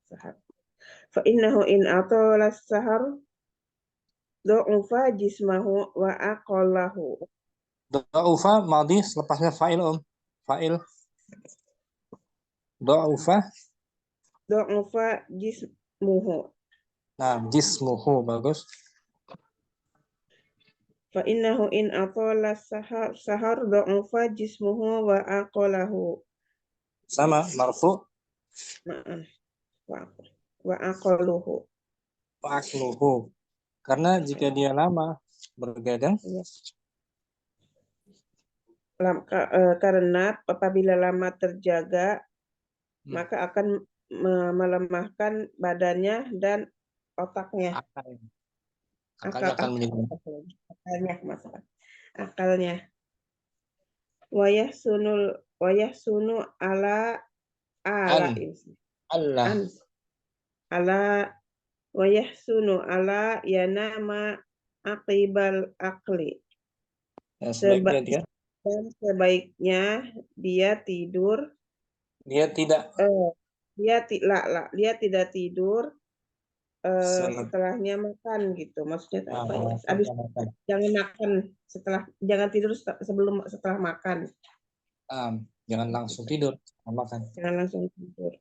Sahar. Fa innahu in atala sahar du'ufa jismahu wa aqallahu. Da'ufa madhi selepasnya fa'il Fa'il. Da'ufa. Du'ufa jismuhu. Nah, jismuhu bagus. Fa innahu in aqala sahar du'ufa jismuhu wa aqalahu. Sama marfu. Maaf. Wa aqaluhu. Fa'akluhu. Karena jika dia lama bergadang, Ya. Karena apabila lama terjaga, maka akan melemahkan badannya dan otaknya. akalnya akan menjadi Akalnya. Wayah sunu ala Allah. wayah sunu ala yanama aqibal akli. Ya, sebaiknya dia Dan sebaiknya dia tidur. Dia tidak Dia tidak tidur setelahnya makan gitu. Maksudnya apa ya? Habis jangan makan jangan tidur setelah makan. Jangan langsung tidur setelah makan. Jangan langsung tidur.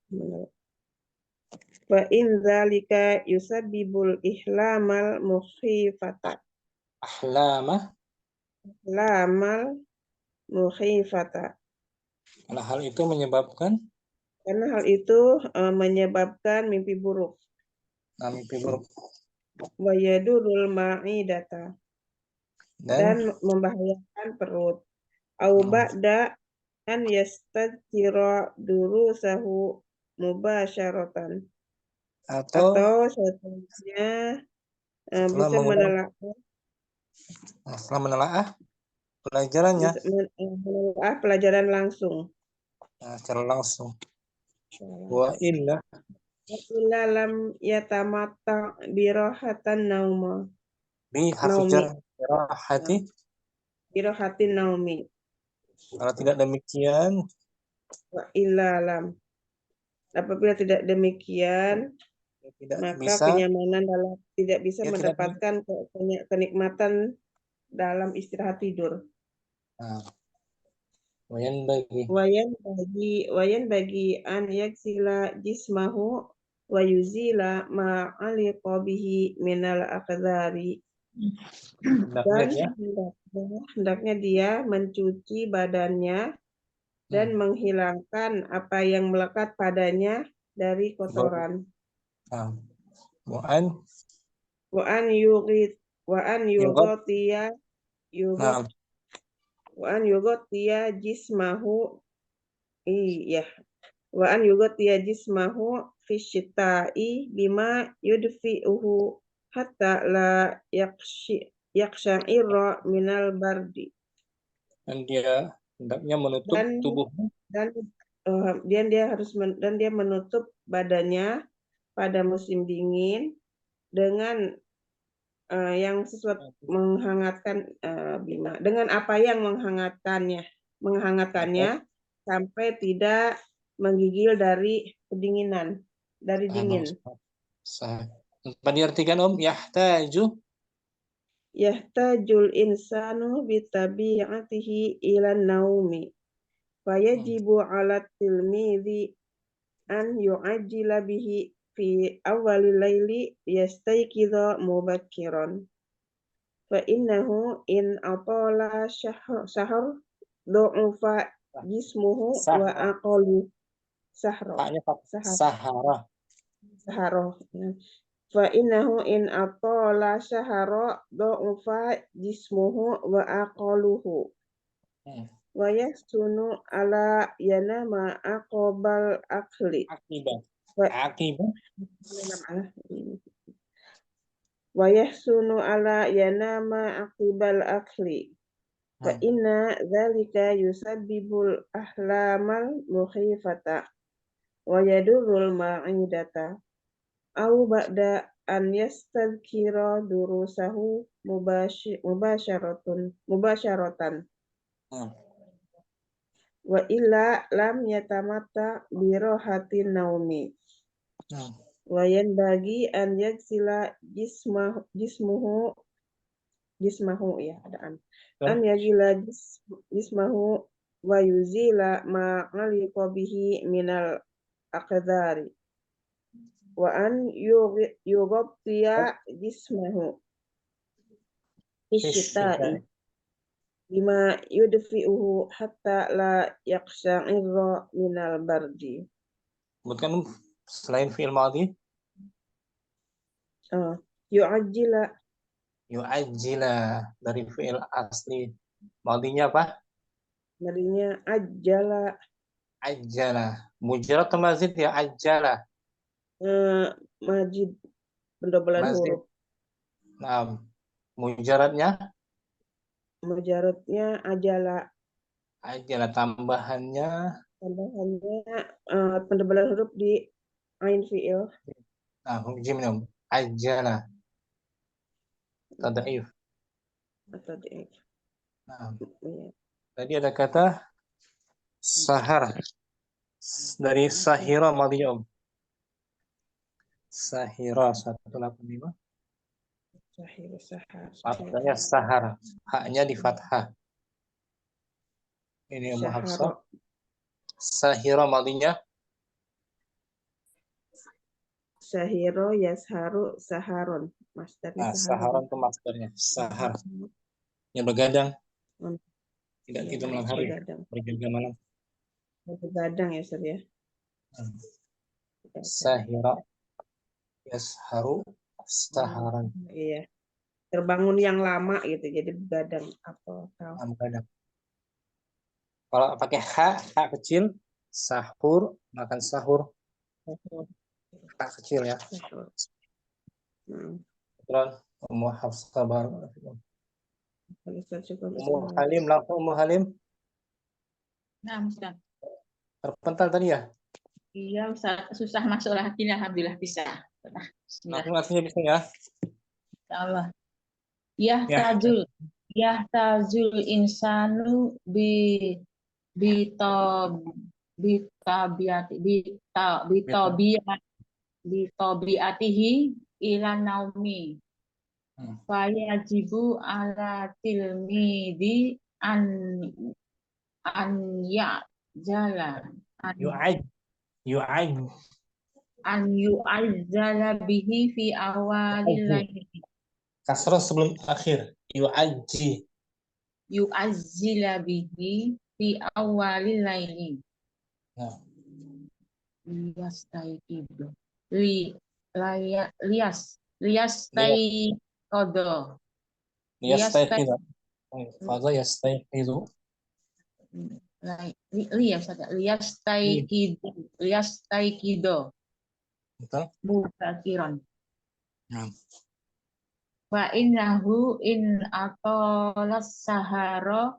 Wa in dzalika yusabbibul ihlamal mukhifata. Lamal mukhifata. Karena hal itu menyebabkan mimpi buruk. Mimpi buruk. Wa yadurul ma'idata. Dan membahayakan perut. Au ba'da an yastajira durusahu mubasyaratan. Atau setelahnya bisa menelaah pelajarannya menelaah pelajaran langsung. Secara langsung. Wa illa lam yatamatta birahatan nauma. Bi harfi jar birahati. Birahatin naumi. Kalau tidak demikian, Wa illa lam. Apabila tidak demikian, maka kenyamanan dalam tidak bisa mendapatkan kenikmatan dalam istirahat tidur. Wayan bagi an yaksila jismahu wa yuzila ma aliqa bihi minal aqdari. Dan hendaknya dia mencuci badannya dan menghilangkan apa yang melekat padanya dari kotoran. Wa an yughtiya jismahu fi syita'i bima yudfi'uhu hatta la yaksha'irra minal bardi. Dan dia hendaknya menutup tubuhnya. Dan dia menutup badannya pada musim dingin dengan yang sesuatu menghangatkan dengan apa yang menghangatkannya sampai tidak menggigil dari kedinginan, dari dingin. Apa diartikan Yahtajul insanu bitabi'atihi ilan naumi. Fayajibu 'ala tilmidhi an yu'ajjila bihi fi awalil laili yastayqidha mubakkiran. Fa innahu in atala sahar du'ufa jismuhu wa aqalu sahara. Fa innahu in atala sahara du'ufa jismuhu wa aqaluhu. Wa yahsunu ala yanama aqbal akli. Wa yahsunu ala yanama aqibal akli. Fa inna dzalika yusabbibul ahlamal mukhifata wa yadurrul ma'idata. Au ba'da an yastadhkira durusahu mubasyaratan. Wa illa lam yatamatta birohatin naumi. Wa yanbaghi an yaksila jismuhu jismahu ya ada an yajila jismahu wa yuzila ma aliqa bihi minal aqdari wa an yughtiya jismahu fisyita'i bima yudfi'uhu hatta la yaqsha'irra minal bardi. Bukan selain fi'il madhi. Yu'ajjila Yu'ajjila dari fi'il asli. Madhinya apa? Madhinya ajjala. Ajjala. Mujarrad atau mazid ya? Ajjala. Majid pendobelan huruf. Nah, mujarradnya? Mujarradnya ajala. Ajala tambahannya pendobelan huruf di ain fi'il. Nah, jimnya ajala. Tadaif. Nah, tadi ada kata sahar dari sahira madhiyum. Sahira 185. Fathahnya sahar, haknya di fathah. Ini Ummu Hafsah. Sahira madhinya Sahiro yasharu saharon. Masdarnya saharon itu masdarnya. Sahar. Yang begadang. Tidak tidur malam hari. Berjaga malam. Begadang ya, Ustaz ya. Sahira yasharu saharan. Iya. Terbangun yang lama gitu, jadi begadang apa tahu. Begadang. Kalau pakai ha kecil, sahur, makan sahur. Ha kecil ya. Terus Ummu Hafsah baru. Ummu Halim, langsung Ummu Halim. Nah, Ustaz. Terpental tadi ya? Iya, Ustaz. Susah masuk lagi, alhamdulillah bisa. Langsung artinya bisa ya? Insyaallah. Yahtazul insanu bitabiatihi ila naumi. Fayajibu ala tilmidi an ya'jala an yu'ajjala bihi fi awalil laili. Kasrah sebelum akhir. Yu'ajjila bihi fi awalil laili. Liyastaiqidu. Liyastaiqodo. Liyastaiqidu. Fadha yastaiqidu. Liyastaiqido. Betul? Mubakiran. Wa innahu in atolas sahara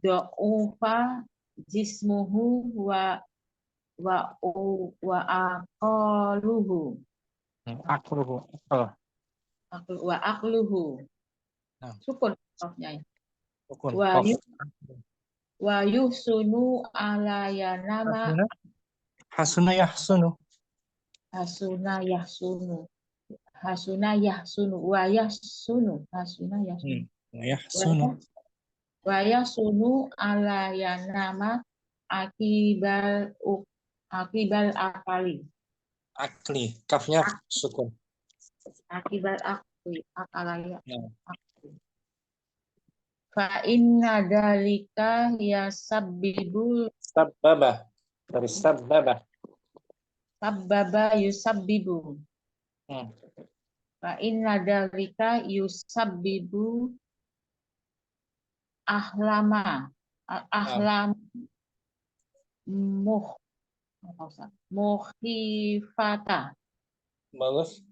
do'ufa jismuhu wa aqaluhu. Wa aqluhu. Sukun ya. Wa yusunu ala yanama. Hasuna yahsunu. Hasuna yahsunu. Hasuna yahsunu. Wa yahsunu. Hasuna yahsunu. Wa yahsunu ala yanama akibal akali. Akli. Kafnya sukun. Akibal akli. Akalaya. Fa inna dalika yasabbibu. Sabbaba. Dari sabbaba. Sabbaba yusabbibu. Fa inna dalika yusabbibu ahlam mukhifata. Bagus.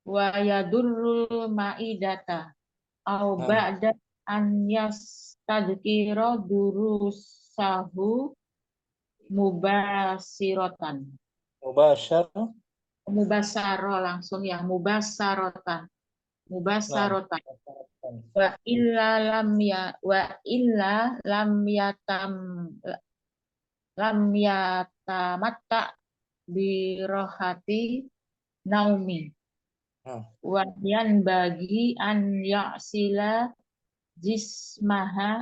Wa yadurrul ma'idata au ba'da an yastadkira durusahu mubasiratan. Mubasaro langsung ya, mubasarotan. Wa illa lam yatamatta bi rohati naumi. Nah, Wayan bagi an ya'sila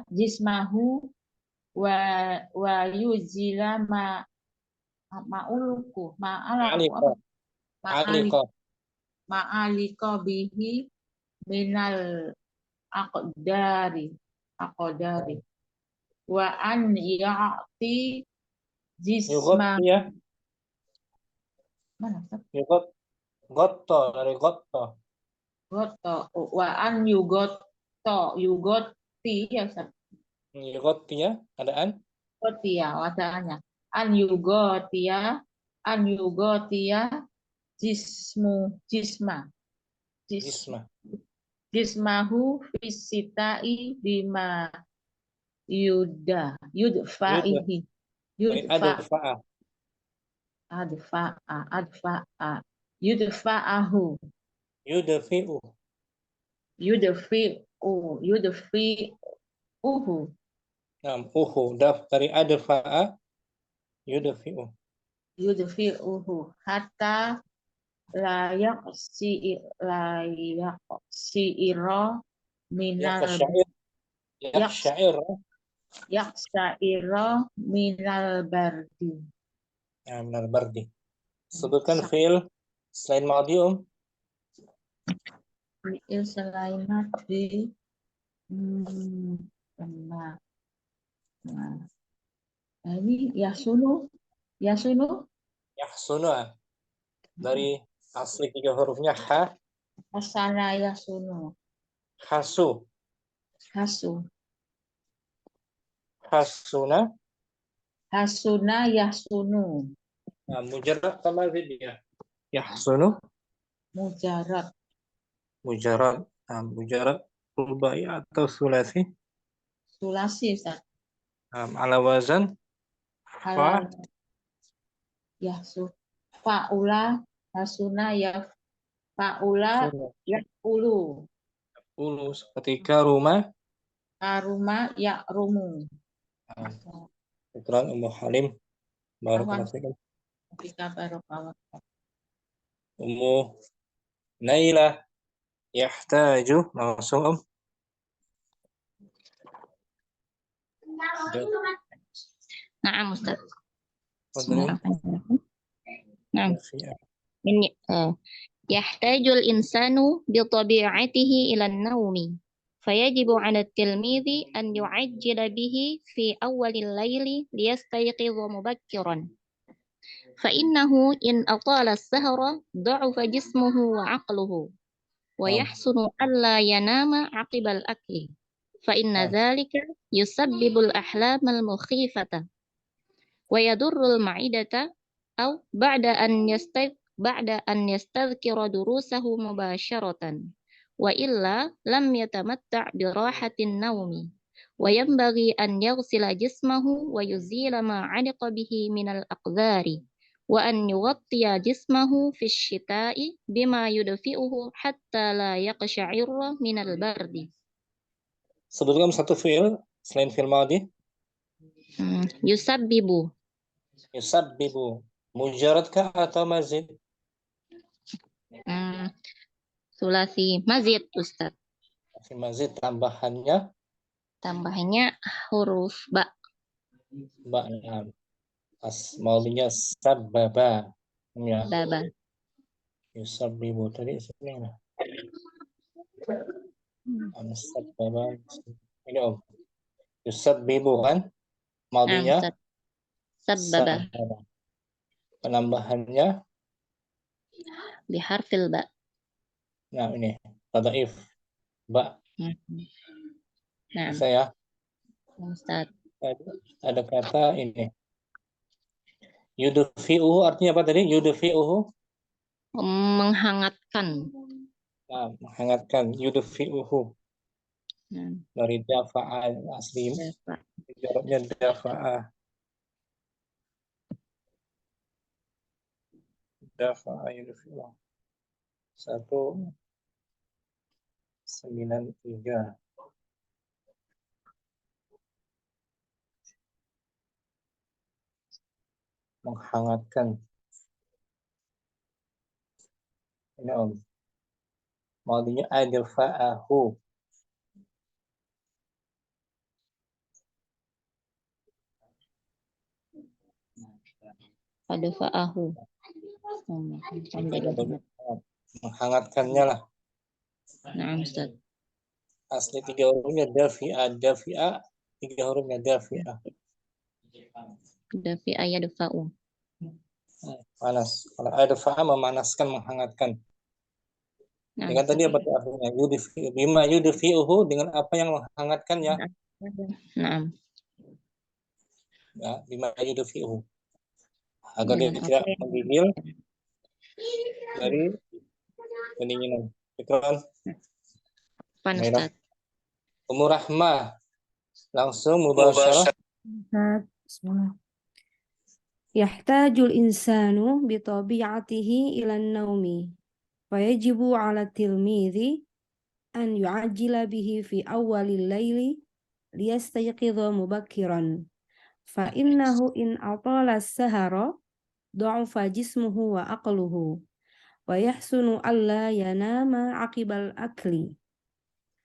jismahu wa yuzila ma'uluku ma'alaku alika, alika. ma'alika bihi minal aqdari wa an ya'ti jisma Yughatti ya, mana Ustaz? Gotto dari gotto. Goto wa an yugotti ya Ustaz. Yughatti ya, adaan. Yugotti ya wacanya an yugotia jisma Jisma. jismahu fisitai bima yudfa'ihi Dari adfa'a. adfa'a yudfa'ahu Yudfi'u. yudfi'uhu Nah, dari adfa'a. Yudfi'u. hatta layak si'ira minal Yaksyair. Yaksyair. yaksaira minal bardi. Nah, benar bardi. Sebutkan fi'il selain madhi, Fi'il selain madhi. Nah, ini yasunu. Yahsunu. Dari asli 3 hurufnya Asana yasunu. hasu. Hasuna. Hasuna yasunu. Nah, mujarrad sama dia. Yahsunu. Mujarad. Mujarrad. Nah, mujarrad rubai atau sulasi. Sulasi Ustaz. Ala wazan Halal. Yahsu. Fa'ula hasuna ya fa'ula ya'ulu. ulu ketika rumah. Karuma ya'rumu. Syukran Ummu Halim. Barakallahu fikum. Ketika barokallah. Ummu Naila yahtaju langsung Na'am Ustaz. Fadlan. Na'am. يحتاج الإنسان بطبيعته إلى النوم فيجب على التلميذ أن يعجل به في أول الليل ليستيقظ مبكرا فإنه إن أطال السهر ضعف جسمه وعقله ويحسن ألا ينام عقب الأكل فإن ذلك يسبب الأحلام المخيفة ويضر المعدة أو بعد أن يستذكر دروسه مباشرة وإلا لم يتمتع براحة النوم وينبغي أن يغسل جسمه ويزيل ما علق به من الأقذار وأن يغطي جسمه في الشتاء بما يدفئه حتى لا يقشعر من البرد. Sebutkan satu fi'il selain fi'il madhi. Yusabbibu. Yusabbibu. Mujarrad kah atau mazid? Sulasi mazid Ustaz. Mazid tambahannya? Tambahannya huruf ba. Ba. Madhinya sabbaba. Ya. Baba. Yusabbibu tadi sini. Sabbaba. Ini Yusabbibu kan? Madhinya Sabbaba. Penambahannya biharfil ba. Nah, ini tadhaif ba. Nah, bisa ya. Ustaz. Ada kata ini. Yudfi'uhu artinya apa tadi? Yudfi'uhu menghangatkan. Nah, menghangatkan. Yudfi'uhu. Dari dafa'a asli. Jawabnya dafa'a. Dafa'a yudfi'uhu. 193. Menghangatkan. Ini Madinya adfa'ahu. Adfa'ahu. Menghangatkannya lah. Nah, Ustaz. Asli 3 hurufnya dafi'a, dafi'a, 3 hurufnya dafi'a. Dafi'a yadfa'u. Panas. Kalau adfa'a memanaskan, menghangatkan. Nah, Dengan tadi apa artinya? Bima yudfi'uhu, dengan apa yang menghangatkannya? Nah, Ya, bima yudfi'uhu. Agar dia dengan tidak apa yang menggigil dari pendinginan. Fikran. panas, Ustaz. Umur Rahmah. Langsung mubasyarah. Bismillah. Yahtajul insanu bitabi'atihi ilan naumi. Fayajibu ala tilmidhi an yu'ajjila bihi fi awalil layli liyastayqidha mubakkiran. Fa innahu in atala as-sahara du'afa jismuhu wa aqluhu. Wa yahsunu alla yanama aqibal akli.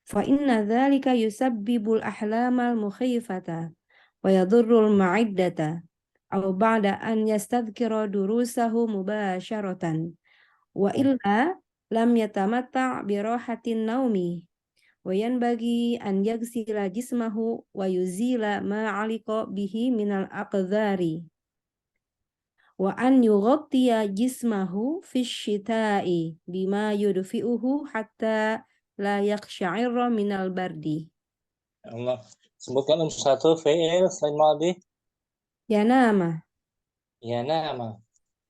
Fa inna dhalika yusabbibul ahlamal mukhifata wa yadurrul ma'iddata aw ba'da an yastadhkira durusahu mubasharatan wa illa lam yatamatta' bi rahatin naumi wa yanbaghi an yaghsila jismahu wa yuzila ma 'aliqa bihi minal aqdhari wa an yughtiya jismahu fi syita'i bima yudfi'uhu hatta la yakhsha'irra minal bardi. Allah. Sebutkan satu fi'il selain madi. Yanama. Yanama.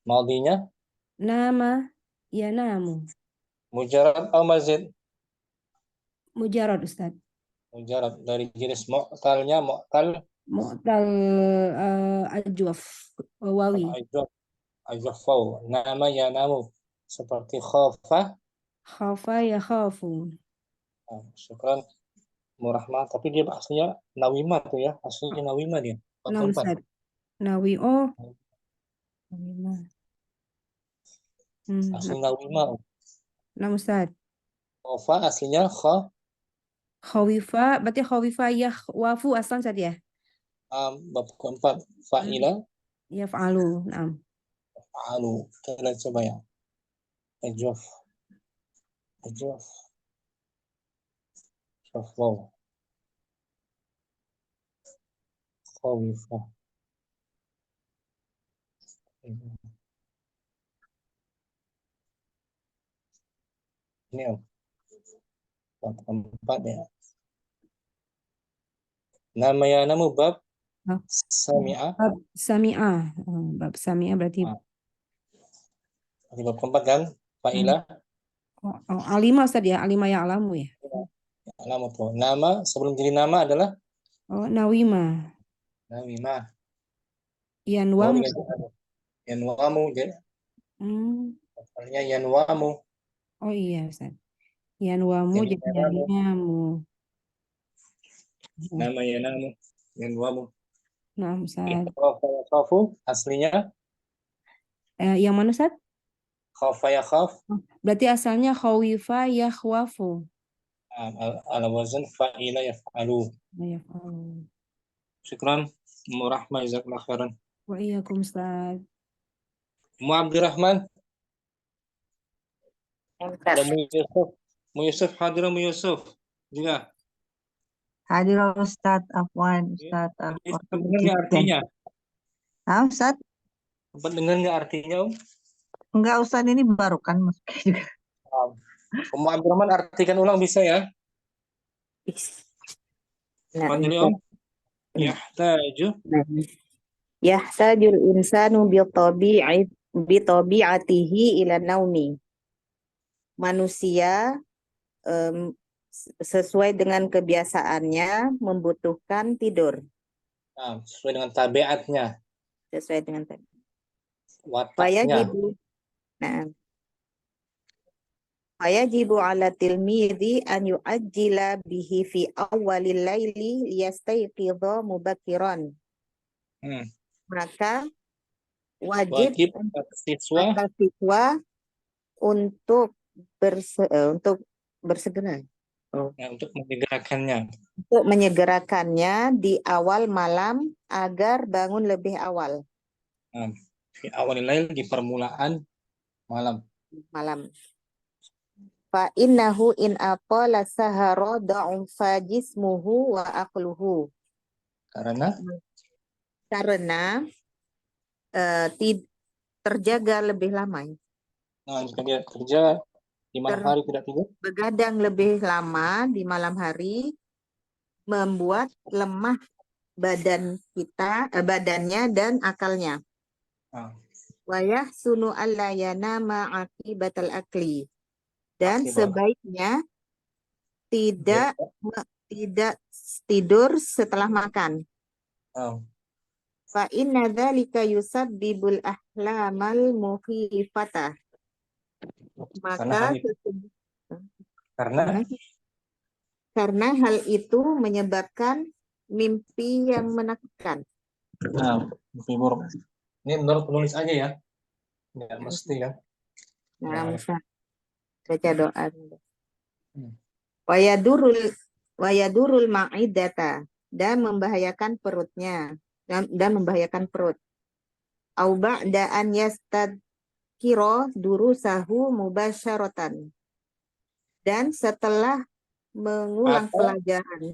Madinya Nama yanamu. mujarrad atau mazid? Mujarrad, Ustaz. Mujarrad. Dari jenis mu'talnya mu'tal. Mu'tal ajwaf wawi. Ajwafau. Nama yanamu. Seperti khafa. Khafa ya khafu. Syukran. Murahmah. Tapi dia aslinya nawima tuh ya. Aslinya nawima dia. Nah, Ustaz. Nawi nawima. Aslinya nawima. Nah, Ustaz. Khafa aslinya Khawifa, berarti khawifa ya wafu aslan Ustaz ya? bab keempat. Fa'ila. Yaf'alu. Naam. Fa'alu. Kita coba ya. Ajwaf. Ajwaf. Wow. Khawifa. Ini bab keempat ya. Nama ya namu bab sami'ah. Bab sami'ah. Bab sami'ah berarti Di bab keempat kan? Fa'ilah. Alima Ustaz ya, alima ya alamu ya. Alamu tuh. Nama sebelum jadi nama adalah Nawima. nawimah. Yanwamu. Yanwamu. Artinya yanwamu. Oh iya Ustaz. Yanwamu jadi yanamu. Nama yanamu. Yanwamu. Nah, Ustaz. Khafu aslinya Yang mana Ustaz? khafa ya khaf. Berarti asalnya khawifa yakhwafu. Ala wazan fa'ila yaf'alu. Yaf'alu. Syukran. Murahmah jazakallahu khairan. Wa iyyakum Ustaz. Mu Abdurrahman. Dan Mu Yusuf. Mu Yusuf hadir Mu Yusuf. Juga. Hadir Ustaz Afwan, Ustaz Sempat dengar nggak artinya? Ah, Ustaz? Sempat dengar nggak artinya, Enggak, Ustaz, ini baru kan masuknya juga. Om Abdurrahman artikan ulang bisa ya? Om. Yahtajul insanu bitabi'atihi ila naumi. Manusia sesuai dengan kebiasaannya membutuhkan tidur. Sesuai dengan tabiatnya. Sesuai dengan tabiat. Wataknya. Fayajibu ala tilmidhi an yu'ajjila bihi fi awalil laili liyastayqidha mubakkiran. Maka wajib atas siswa untuk bersegera. Oh. Ya, untuk menyegerakannya. Untuk menyegerakannya di awal malam agar bangun lebih awal Nah, fi awalil lail, di permulaan malam. malam. Fa innahu in aqala sahara da'ufa jismuhu wa aqluhu. Karena Karena terjaga lebih lama. jika dia kerja di malam hari tidak tidur, Begadang lebih lama di malam hari membuat lemah badan kita, badannya dan akalnya. nah, Wa yahsunu alla yanama aqibatal akli. Dan akibat sebaiknya tidak tidur setelah makan. Fa inna dzalika yusabbibul ahlamal mukhifata. Maka karena hal itu menyebabkan mimpi yang menakutkan. Nah, mimpi buruk. Ini menurut penulis aja ya, nggak mesti ya. Nah, bisa baca doa. Wayadurul ma'idata, dan membahayakan perutnya, dan membahayakan perut. Au ba'da an yastadkiro durusahu mubasyaratan, dan setelah mengulang pelajaran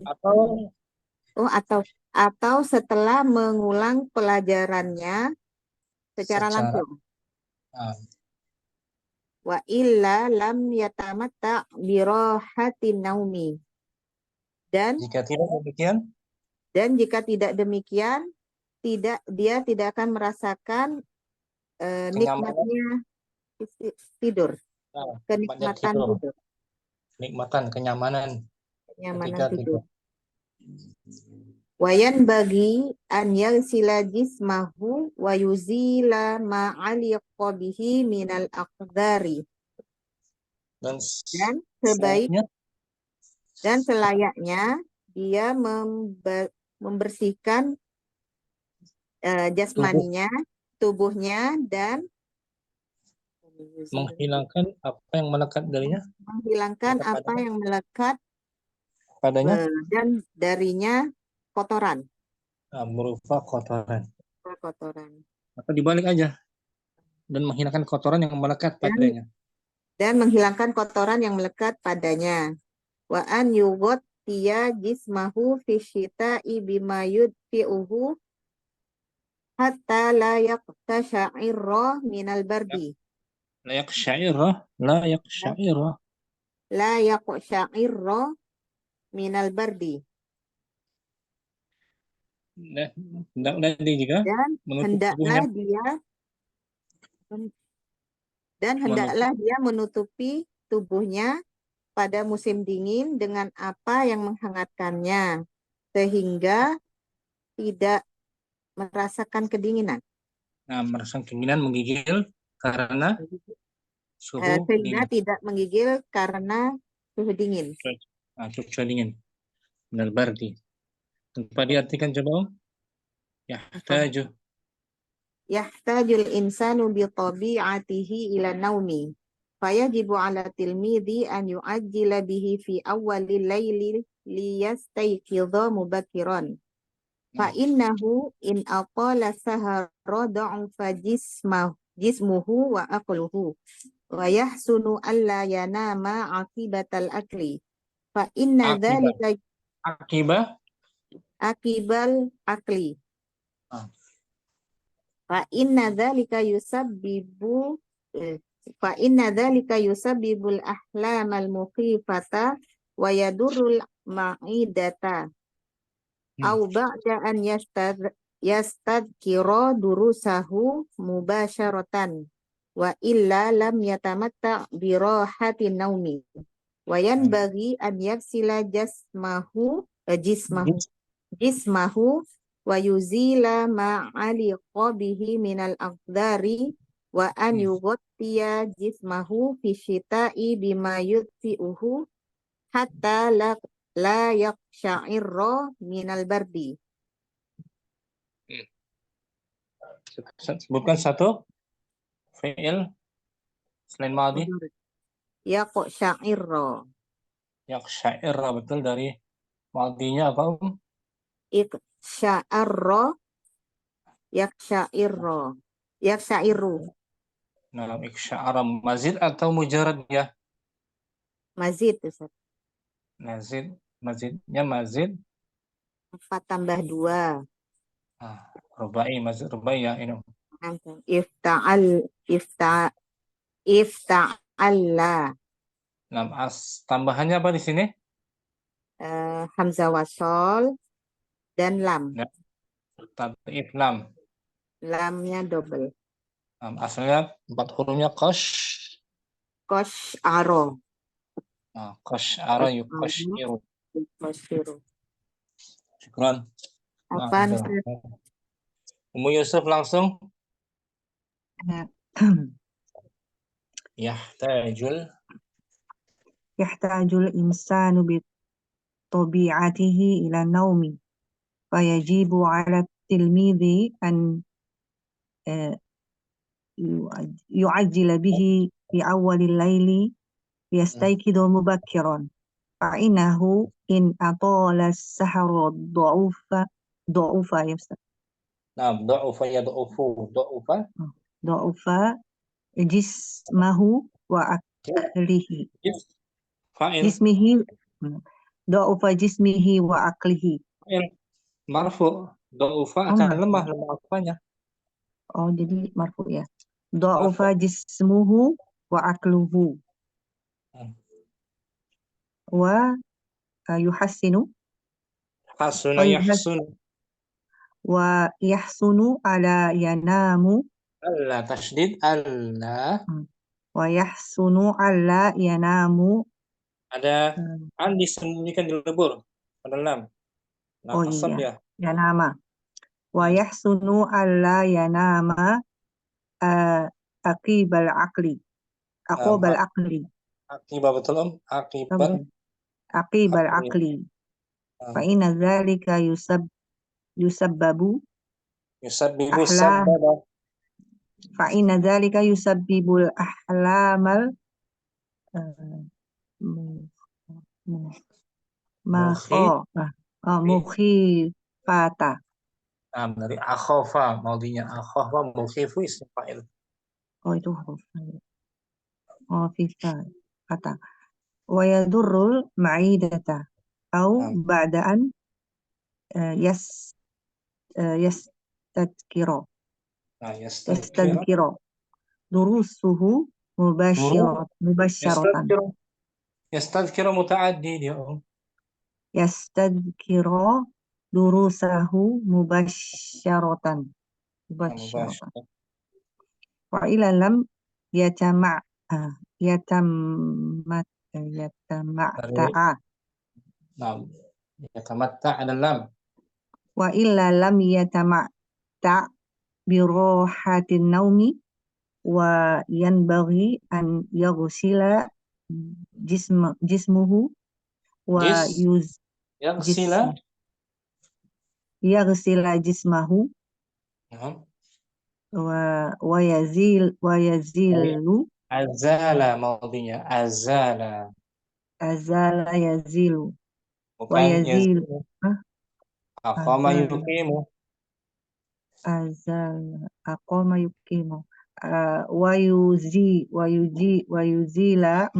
atau setelah mengulang pelajarannya secara langsung. Wa illa lam yatamatta birohatin naumi. Dan jika tidak demikian, jika tidak demikian, dia tidak akan merasakan nikmatnya tidur, kenikmatan tidur. Kenikmatan, kenyamanan tidur. Wayan bagi an yagsila jismahu wa yuzila ma'aliqa bihi minal aqdari. Dan selayaknya dia membersihkan jasmaninya, tubuhnya, dan menghilangkan apa yang melekat darinya, padanya, dan darinya kotoran. Berupa kotoran. Atau dibalik aja, dan menghilangkan kotoran yang melekat padanya. Dan menghilangkan kotoran yang melekat padanya. Wa an yughtiya jismahu fi syita'i bima yudfi'uhu hatta la yaqtasha'irra minal bardi. La yaqsha'irra minal bardi. Dan hendaklah dia menutupi tubuhnya pada musim dingin dengan apa yang menghangatkannya, sehingga tidak merasakan kedinginan. Nah, merasakan kedinginan, menggigil karena suhu sehingga dingin. Tidak menggigil karena suhu dingin. Cuaca dingin. Minal bardi. Tanpa diartikan coba. Yahtajul insanu bi tabi'atihi ila naumi. Fayajibu ala tilmidhi an yu'ajjila bihi fi awwalil laili liyastayqidha mubakiran. Fa innahu in aqala sahara da'ufa jismuhu wa aqluhu wa yahsunu alla yanama akibatal akli. Fa inna dhalika akibal akli. Fa inna dzalika yusabbibul ahlamal mukhifata wa yadurrul ma'idata. Au ba'da an yastadkira durusahu mubasyaratan wa illa lam yatamatta bi rahatin naumi. Wa yanbaghi an yaksila jismahu wa yuzila ma'aliqa bihi minal aqdari wa an yughtiya jismahu fi syita'i bima yudfi'uhu hatta la yaqsha'irra minal bardi. Sebutkan satu fi'il selain madhi. Yaqsha'irra. Yaksyairra, betul, dari madinya apa, Iksya'arra, yaksya'irra, yaksya'iru, Nah, iksya'ara mazid atau mujarad ya? mazid Ustaz. Mazidnya mazid. 4 tambah 2. Ah, rubai, mazid rubai ya ini. Ifta'al, ifta'alla, Nah, tambahannya apa di sini? hamzah wasol dan lam. Ya, tatif lam. Lamnya double. Asalnya 4 hurufnya Kosy'aro. Qasy'ara yukasyiru. Kosy'iru. Syukran. Apaan Ustaz? Ummu Yusuf langsung. Yahtajul يحتاج الإنسان بطبيعته إلى النوم فيجب على التلميذ أن يعجل به في أول الليل ليستيقظ مبكرا فإنه إن أطال السحر ضعف Nah, ضعف يضعف ضعف جسمه وعقله fa'il جسمه ضعف جسمه وعقله marfu. Dha'ufa akan lemah apanya? Oh, jadi marfu ya. Dha'ufa jismuhu wa aqluhu. Wa yuhassinu. Hasuna yahsun. Wa yahsunu ala yanamu. Alla tasydid alla. Wa yahsunu ala yanamu. Ada an disembunyikan di lebur pada lam. Nah, oh asab iya, ya. yanama. Wa yahsunu ala yanama aqibal aqli. Aqibal aqli. Aqibah betul Aqibal aqli. Fa inna dzalika yusabbabu sabbaba. Fa inna dzalika yusabbibul ahlamal mukhifata. Dari akhafa, maudinya akhafa mukhifu isim fa'il. Oh, itu huruf. Oh, fifa kata. Wa yadurrul ma'idata au ba'daan yastadkiro. Yastadkiro. Durusuhu mubasharatan. Yastadkiro muta'addid ya. Yastadkiro durusahu mubasharatan. Wa ila lam yatamatta'a. Yatamatta' ada lam. Wa illa lam yatamatta' birohatin naumi wa yanbaghi an yaghsila jismuhu wa yaghsila jismahu wa yazilu azala maudinya azala yazilu wa bukan yazilu aqama yuqimu aqama yuqimu wa yuzila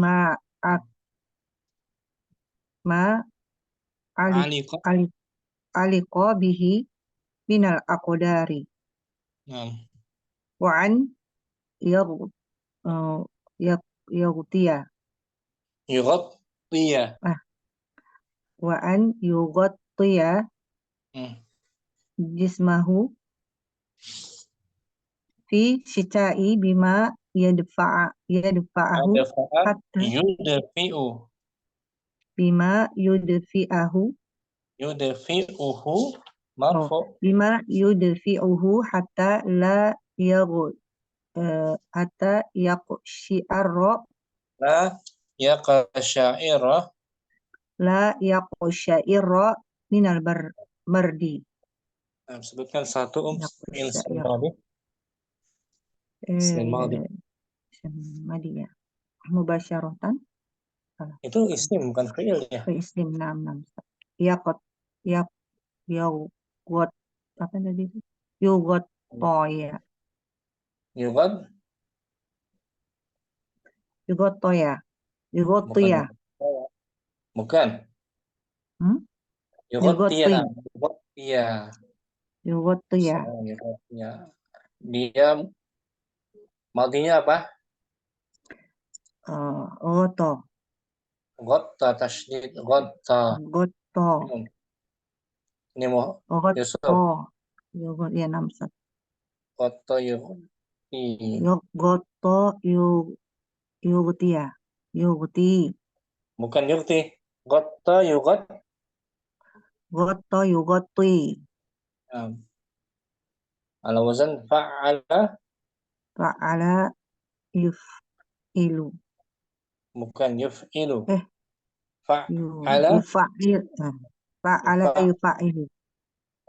aliqa bihi minal aqdari wa an yughtiya wa an yughtiya jismahu fi syita'i bima yadfa'ahu hatta bima yudfi'uhu marfu bima yudfi'uhu hatta la hatta yaqsha'ira minal mardi. Sebutkan satu fi'il madi. Madi ya. Mubasyaratan. Itu isim bukan fi'il ya. Islim nam. Yaqot yak yogot apa tadi? Yogot toya. Yugad Yogot toya. Yogot bukan tuya. bukan. Hmm? Yugad Yogot tia. tuya. Yugad tia. Yogot tuya. Yugad tia. Dia madinya apa? Oto. Ghatta tasydid ghatta. Goto. Ini mau Yusuf. Goto. Yogot ya namsat. Ghatta yughti. Goto yogotia. Yogoti. Bukan yughti. Ghatta yughat. Goto yogotui. Ala wazan fa'ala. Fa'ala yuf'ilu. Bukan yuf'ilu. Eh. Fa'ala. Yufa'il. Fa'ala yufa'ilu.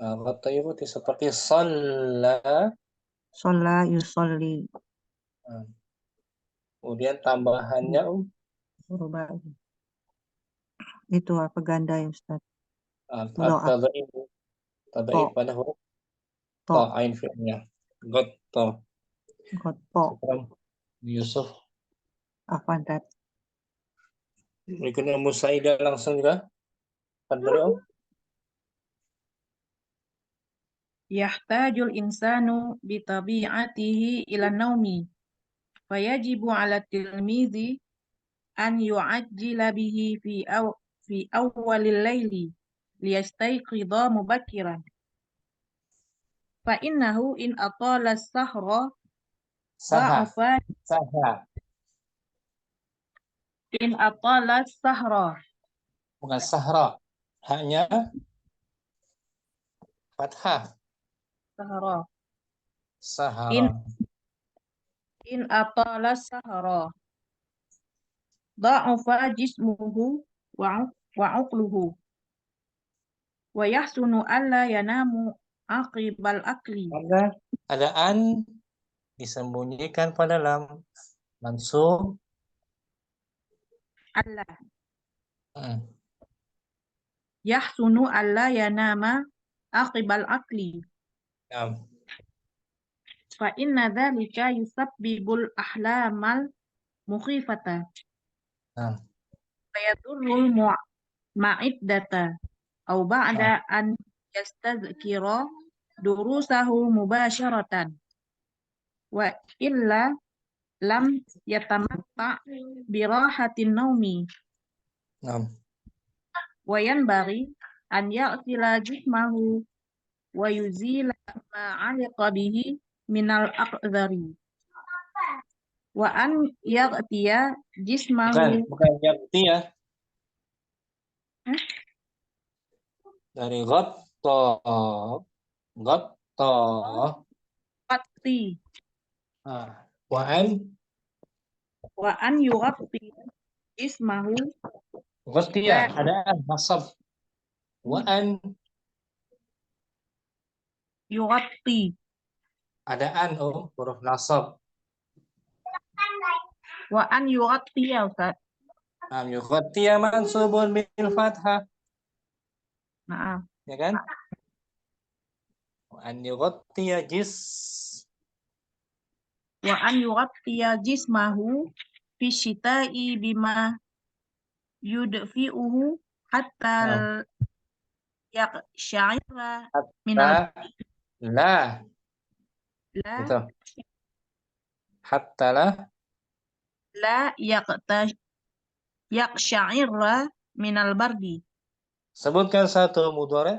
Ghatta yughti seperti shalla. Sholla yusolli. Kemudian tambahannya Rubai. Itu apa ganda ya Ustaz? Tad'if pada huruf ta ain fi'ilnya. Ghatta. Goto. Yusuf. Afwan Tat. Berikutnya Musaidah langsung juga. Beliau. Yahtajul insanu bitabi'atihi ila naumi. Fayajibu ala tilmizi an yu'ajjila bihi fi awwalil laili liyastayqidha mubakiran. Fa innahu in atala as-sahra da'afa in atala as-sahra. Bukan sahra. Hanya fathah. Sahara. In atala as-sahra da'afa jismuhu wa uqluhu. Wa yahsunu alla yanamu aqibal akli. Ada an disembunyikan pada lam mansub Allah. Yahsunu alla yanama aqibal akli. Fa inna dzalika yusabbibul ahlamal mukhifata. Fa yadurrul ma'iddata au ba'da an yastazkira durusahu mubasharatan. Wa illa lam yatamatta birahatin naumi. Wa yanbaghi an ya'tila jismahu wa yuzila ma 'aliqa bihi minal aqdhari. Wa an yaghtiya jismahu. Bukan yaghtiya. Dari ghatta. Ghatti. Wa an yughatti jismahu. Ghastiya ada nasab. Wa an yughatti. Ada an huruf nasab. Wa an yughatti ya Ustaz. Yughatti mansubun bil fathah. Maaf. Ya kan? Wa an yughatti Wa an yughatti jismahu fi syita'i bima yudfi'uhu hatta yaqsha'ira minal la. Itu. Hatta la yaqsha'ira minal bardi. Sebutkan satu mudhari'.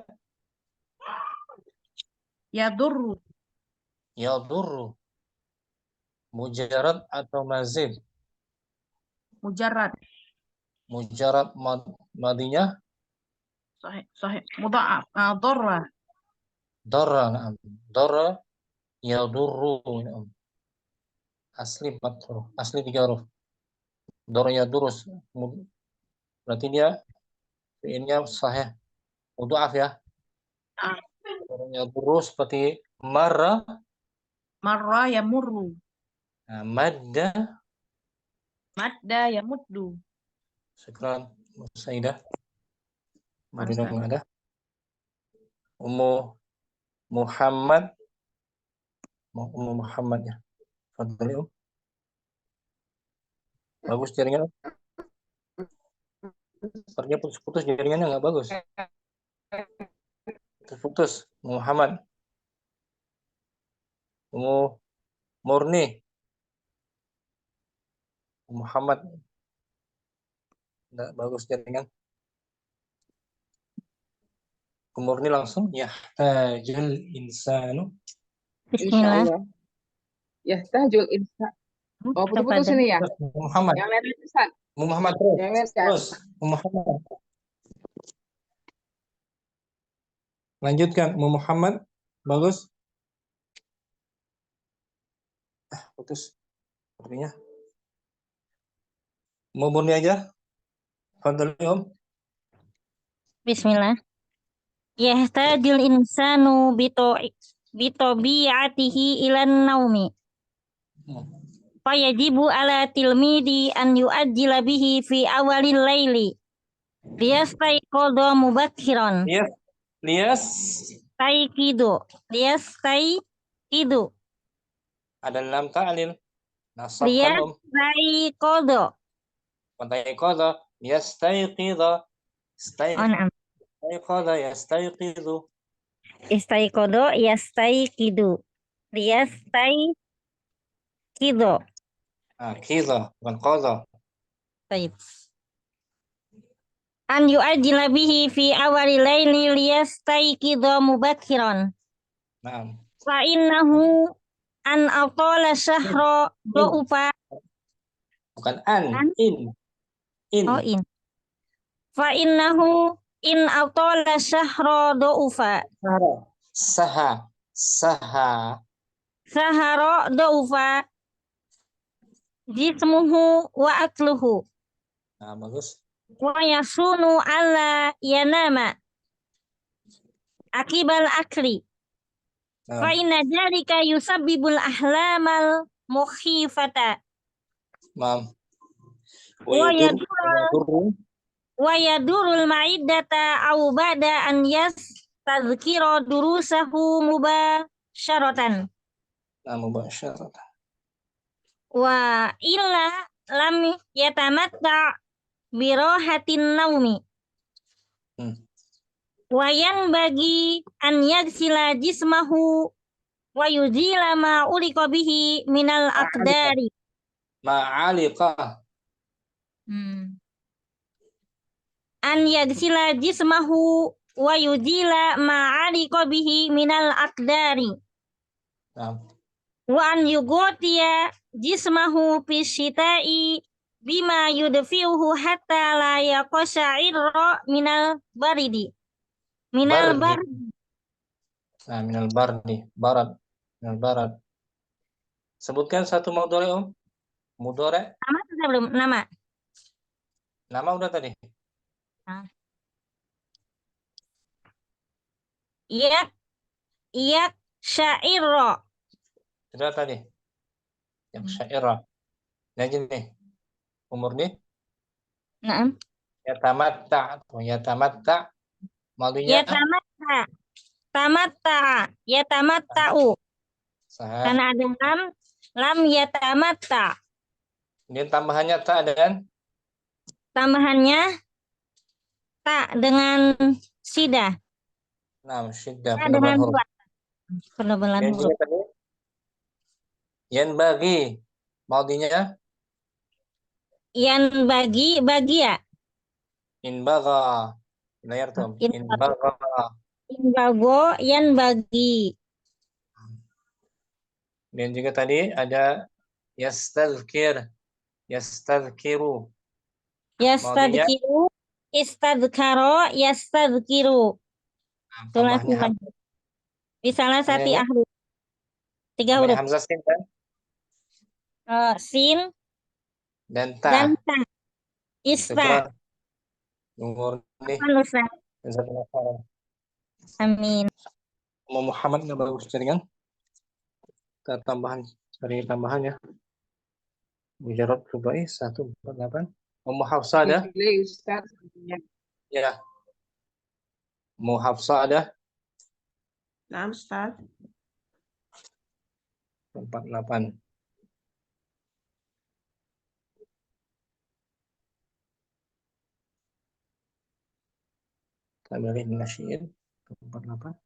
Yadurru. Mujarrad atau mazid? Mujarrad. Mujarrad madinya? Sahih. Mudha'af. Darra. Na'am. Darra yadurru. Na'am. Asli 4 huruf. Asli 3 huruf. Darra yadurru. Berarti dia fi'ilnya sahih. Mudha'af ya. Darra yadurru seperti marra yamurru. Madda Madda yamuddu. Syukran. Saidah. Madinah Ustaz. nggak ada. Ummu Muhammad. Ummu Muhammad ya. Fadli, bagus jaringan. Sepertinya putus-putus jaringannya nggak bagus. Putus. Muhammad. Ummu Murni. Muhammad. Nggak bagus jaringan. Murni langsung ya. Tajul insanu. Bismillah. Insyaallah. Ya, tahjul insan. Oh, putus-putus Kepada ini ya. Muhammad. Yang lain Ustaz. Muhammad terus. Yang lain kan. Terus. Muhammad. Lanjutkan. Muhammad. Bagus. Putus. Sepertinya. Mau Murni aja. Fadli, Om. Bismillah. Yahtajul insanu bitobi'atihi ilan naumi. Fayajibu ala tilmidi an yu'ajjila bihi fi awalil laili. Liyastayqadha mubakkiran. Liyastayqidu. Ada lam ta'lil. Nasabkan, Om. Liyastayqadha. Fantaiqadha. Yastayqidha. Oh, na'am. Yastayqadha. Yastayqidhu. Istayqadha yastayqidu. Liyastayqidu. Qidha. Bukan qadha. Baik. An yu'ajjila bihi fi awalil laili liyastayqidu mubakkiran. Naam. Fa innahu an atala syahra du'ufa. Bukan an. In. Oh, in. Fa innahu in atala syahra du'ufa. Sahara du'ufa. Jismuhu wa akluhu. Nah, bagus. Wa yasunu ala yanama akibal akli. Fa inna dzalika yusabbibul ahlamal mukhifata. Maaf. Wa yadurul ma'iddata au ba'da an yastadhkira durusahu mubasyaratan. Mubasyaratan. Wa illa lam yatamatta birohatin naumi. Wa yanbaghi an yagsila jismahu wa yuzila ma ulika bihi minal aqdari. Ma'aliqa. An yagsila jismahu wa yuzila ma ulika bihi minal aqdari. Wa an yugotiya jismahu fisyita'i bima yudfi'uhu hatta la yaqsha'irra minal baridi. Minal bardi. Nah, minal bardi. Barat. Minal barat. Sebutkan satu mudhari, Om. Mudhari. Nama sudah belum? Nama. Nama udah tadi. Iya. Syairra. Sudah tadi. Yang syairra. Nah, gini. Umur nih. Naam. Yatamatta. Yatamatta. Maudinya. Yatamatta'u. Karena ada lam yatamatta. Ini tambahannya tak ada kan? Tambahannya tak dengan sidah. Nah, sidah. Dengan dua. Penebalan huruf. Yan bagi. Maudinya. Yan bagi ya. In baga. Layar tuh. In baga. In bago yan bagi. Dan juga tadi ada yastadhkir. Yastadhkiru. Yastadhkiru. Istadhkaro yastadhkiru. Tulis di salah satu huruf. 3 huruf. Hamzah sin kan? Sin dan ta. Ista. Umur nih. Amin. Muhammad nggak bagus jaringan. Tambahan, jaringan tambahan ya. Mujarrad rubai 148. Ummu Hafsah ada? Delay Ustaz. Ya. Ummu Hafsah ada? Nah, Ustaz. 48. Tabirin Nasyiin 48.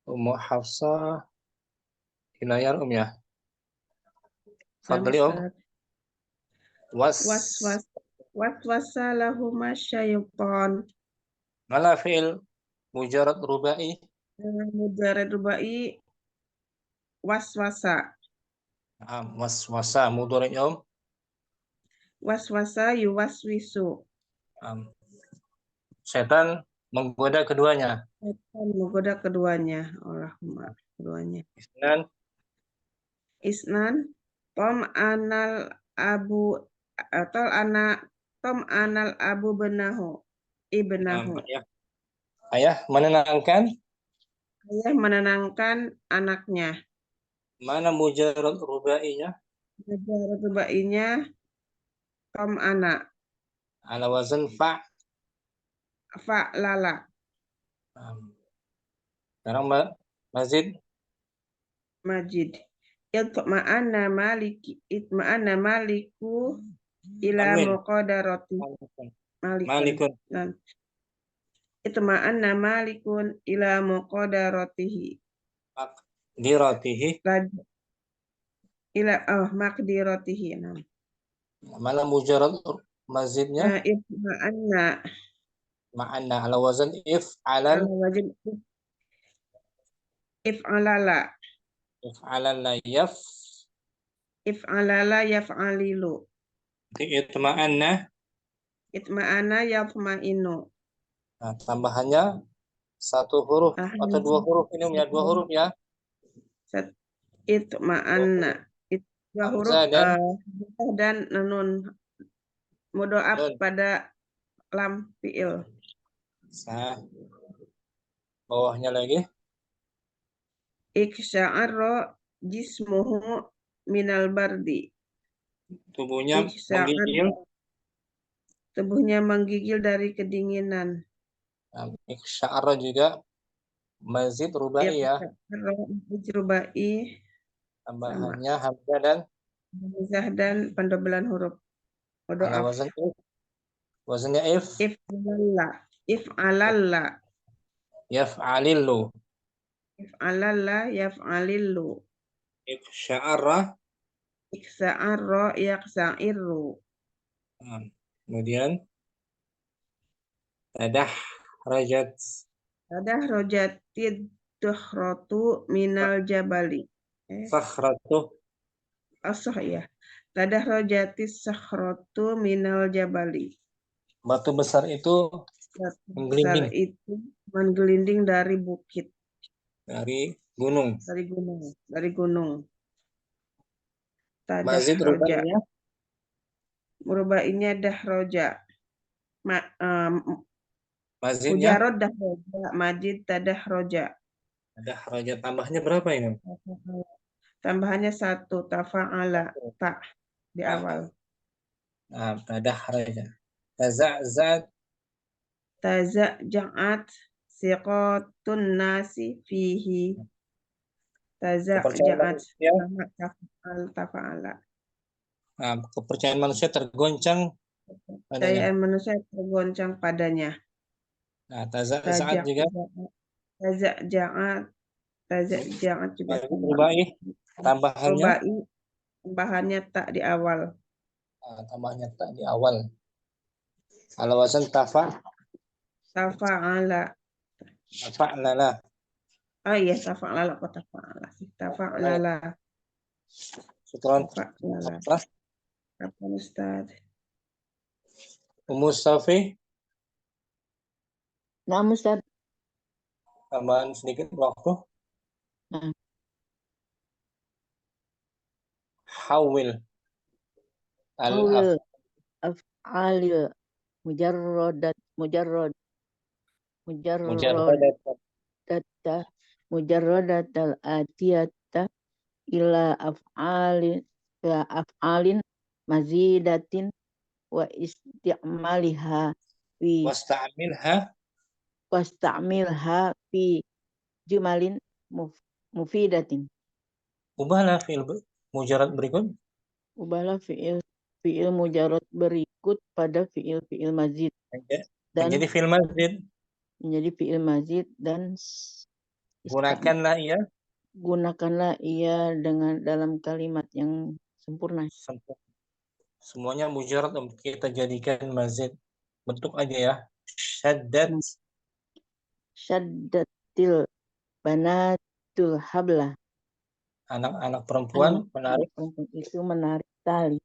Ummu Hafsah Hinayar ya. Fadli Ustaz. Was Waswasa lahuma syaitan. Mala fi'il mujarad rubai. Mujarad rubai waswasa. Waswasa mudhari' Waswasa yuwaswisu. Setan menggoda keduanya. Setan menggoda keduanya. Allahumma keduanya. Isnan tom anal abu atau anak tom anal abu benahu ibnahu. Ayah menenangkan. Ayah menenangkan anaknya. Mana mujarad rubainya? Mujarad rubainya tom anak. Ala wazan Fa'lala. Sekarang Mazid. Itma'anna maliku ila muqadarati. Malikun. Itma'anna malikun ila muqadaratihi. Diratihi. Maqdiratihi. Mana mujarad mazidnya? Ma'anna ala wazan if'alal. If'alala. If'alala yaf'alilu. Itma'anna yatma'inu. Nah, tambahannya satu huruf atau dua huruf ini ya, dua huruf ya. Itma'anna. Dua huruf dan nun mudhoaf pada lam fi'il. Bawahnya lagi. Iksya'arra jismuhu minal bardi. Tubuhnya menggigil. Tubuhnya menggigil dari kedinginan. Iksya'arra juga mazid rubai ya. Rubai. Tambahannya hamzah dan pendobelan huruf. Ala wazannya If'alalla. Yaf'alillu. If'alalla yaf'alillu. Iksya'arra yaksa'irru. Kemudian Tadahrajat Tukhratu minal jabali. Sakhratu. Ya. Tadahrajati sakhratu minal jabali. Batu besar itu menggelinding dari bukit. Dari gunung. Dari gunung. Mazid rubainya. Rubainya dahroja. Mazidnya. Mujarad dahroja. Majid tadahroja. Tadahroja tambahnya berapa ini? Tambahannya satu. Tafa'ala. Tak di awal. Tadahroja. Taza'ja'at siqatun nasi fihi. Taza'ja'at tafa'ala. Kepercayaan manusia tergoncang padanya. Kepercayaan manusia tergoncang padanya. Taza'ja'at juga. Taza'ja'at juga. Rubai. Tambahannya tak di awal. Tambahnya tak di awal. Ala wazan Tafa'ala. Tafa'lala. Oh iya, tafa'lala kok tafa'ala sih. Tafa'lala. Syukran. Apa Ustaz? Ummu Safi. Nah, Ustaz. Tambahan sedikit waktu. Hawil. Af'alil mujarradat al-atiyata ila af'alin mazidatin wa isti'maliha fi wasta'milha fi jumalin mufidatin. Ubahlah fi'il mujarad berikut. Ubahlah fi'il mujarad berikut pada fi'il mazid dan Menjadi fi'il mazid. menjadi fi'il mazid dan gunakanlah ia dengan dalam kalimat yang sempurna. Semuanya mujarad kita jadikan mazid. Bentuk aja ya. Syaddatil banatul habla. Anak-anak perempuan menarik. Itu menarik tali.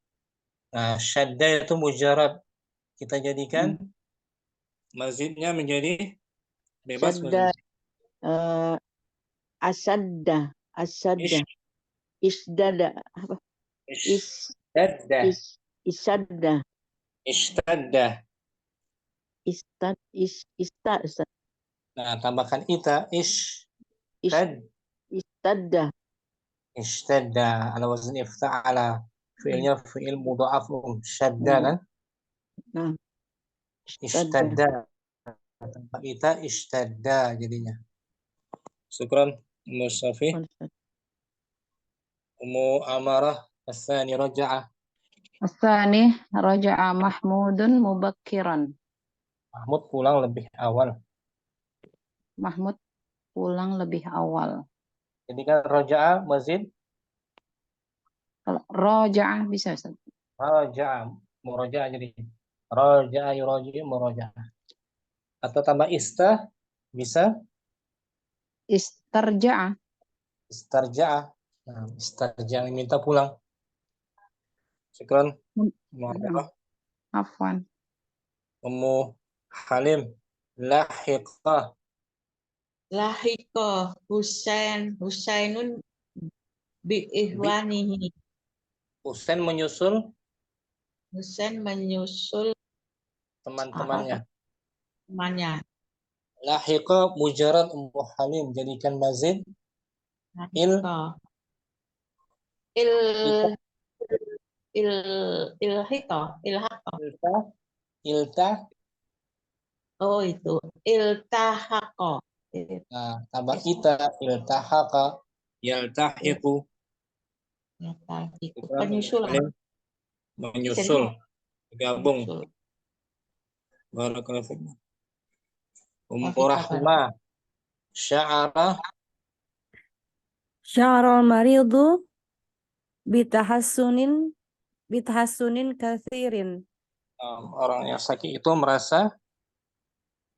Nah, syadda itu mujarad. Kita jadikan mazidnya menjadi bebas. Asadda. Isdada. Apa? Isadda. Ishtadda. Nah, tambahkan ita. Ishtadda. Ala wazn ifta'ala. Fi'ilnya fi'il mudha'af syadda kan? Nah. Ishtadda. Tanpa ita ishtadda jadinya. Syukran Ummu Safi. Ummu Amarah As-Tsani raja'a. As-Tsani raja'a Mahmudun mubakkiran. Mahmud pulang lebih awal. Jadi kan raja'a mazid. Kalau raja'a bisa. Raja'a muraja'a jadi. Raja'a yuraji'u muraja'a. Atau tambah bisa Istarja'a. Nah, istarja'a minta pulang. Syukran. Afwan. Ummu Halim lahiqah. Husainun bi ihwanihi. Husain menyusul teman-temannya. Lahiqa mujarad Ummu Halim jadikan mazid iltahaqa. Nah, tambah ita iltahaqa yaltahiqu. Menyusul, gabung. Barakallahu fikum. Ummu Rahmah sya'ara maridu bitahassunin katsirin. Orang yang sakit itu merasa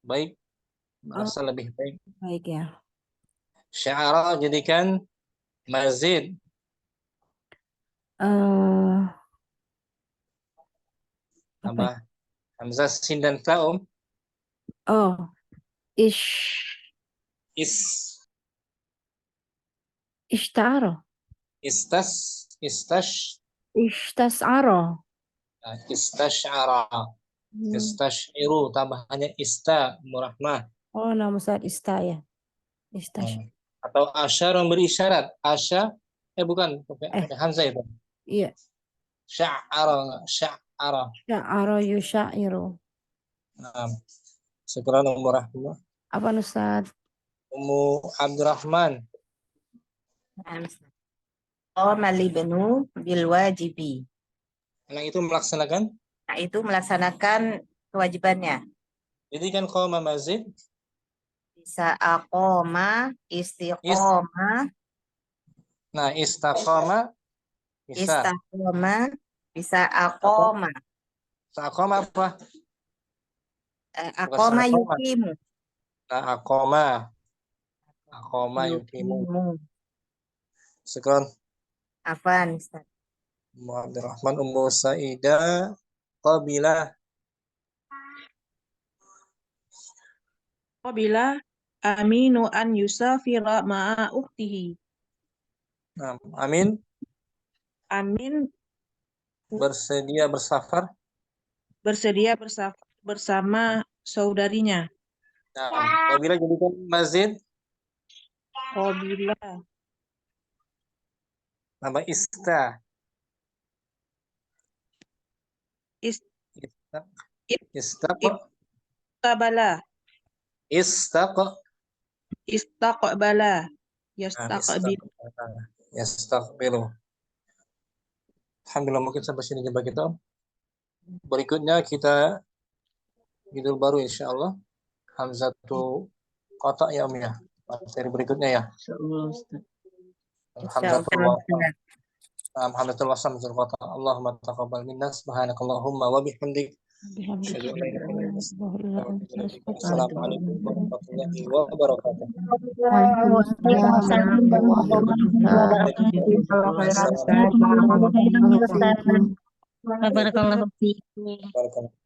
baik, merasa lebih baik. Baik ya. Sya'ara jadikan mazid. Tambah hamzah sin dan ta'um. Ishtara. Istas'ara. Istash'ara. Istash'iru tambahannya murahmah. Oh, nama saat ista ya. Atau asyara memberi isyarat. Bukan pakai hamzah itu. Iya. Sya'ara. Sya'ara yusyairu. Syukran Ummu Rahmah. Apa Ustaz? Ummu Abdurrahman. Malibnu bil wajibi. Anak itu melaksanakan? Nah, itu melaksanakan kewajibannya. Jadi kan qoma mazid. Bisa aqoma, istiqoma. Nah, istaqoma bisa. Istaqoma, bisa aqoma. Aqoma apa? Aqoma yuqimu. Nah, aqoma yuqimu. Syukran. Afan, Ustaz. Ummu Abdurrahman. Ummu Sa'idah qabila aminu an yusafira ma'a ukhtihi. Nah, Amin bersedia bersafar bersama saudarinya. Nah, qabila jadikan mazid. Nama ista. Is- Ista. is- Istaqa. Istabala. Istaqa. Istaqbala. Yastaqbil. Yastaqbilu. Alhamdulillah, mungkin sampai sini jumpa kita. Berikutnya kita judul baru insyaallah. Hamzatu qata ya ya. Materi berikutnya ya. Hamzatul wasl. Hamzatul wasl hamzatul qata. Allahumma taqabbal minna subhanakallahumma wa bihamdik. Asyhadu an la ilaha illa anta astaghfiruka wa atubu ilaik. Assalamualaikum warahmatullahi wabarakatuh. Waalaikumsalam warahmatullahi wabarakatuh. Barakallahu fiikum. Barakallahu.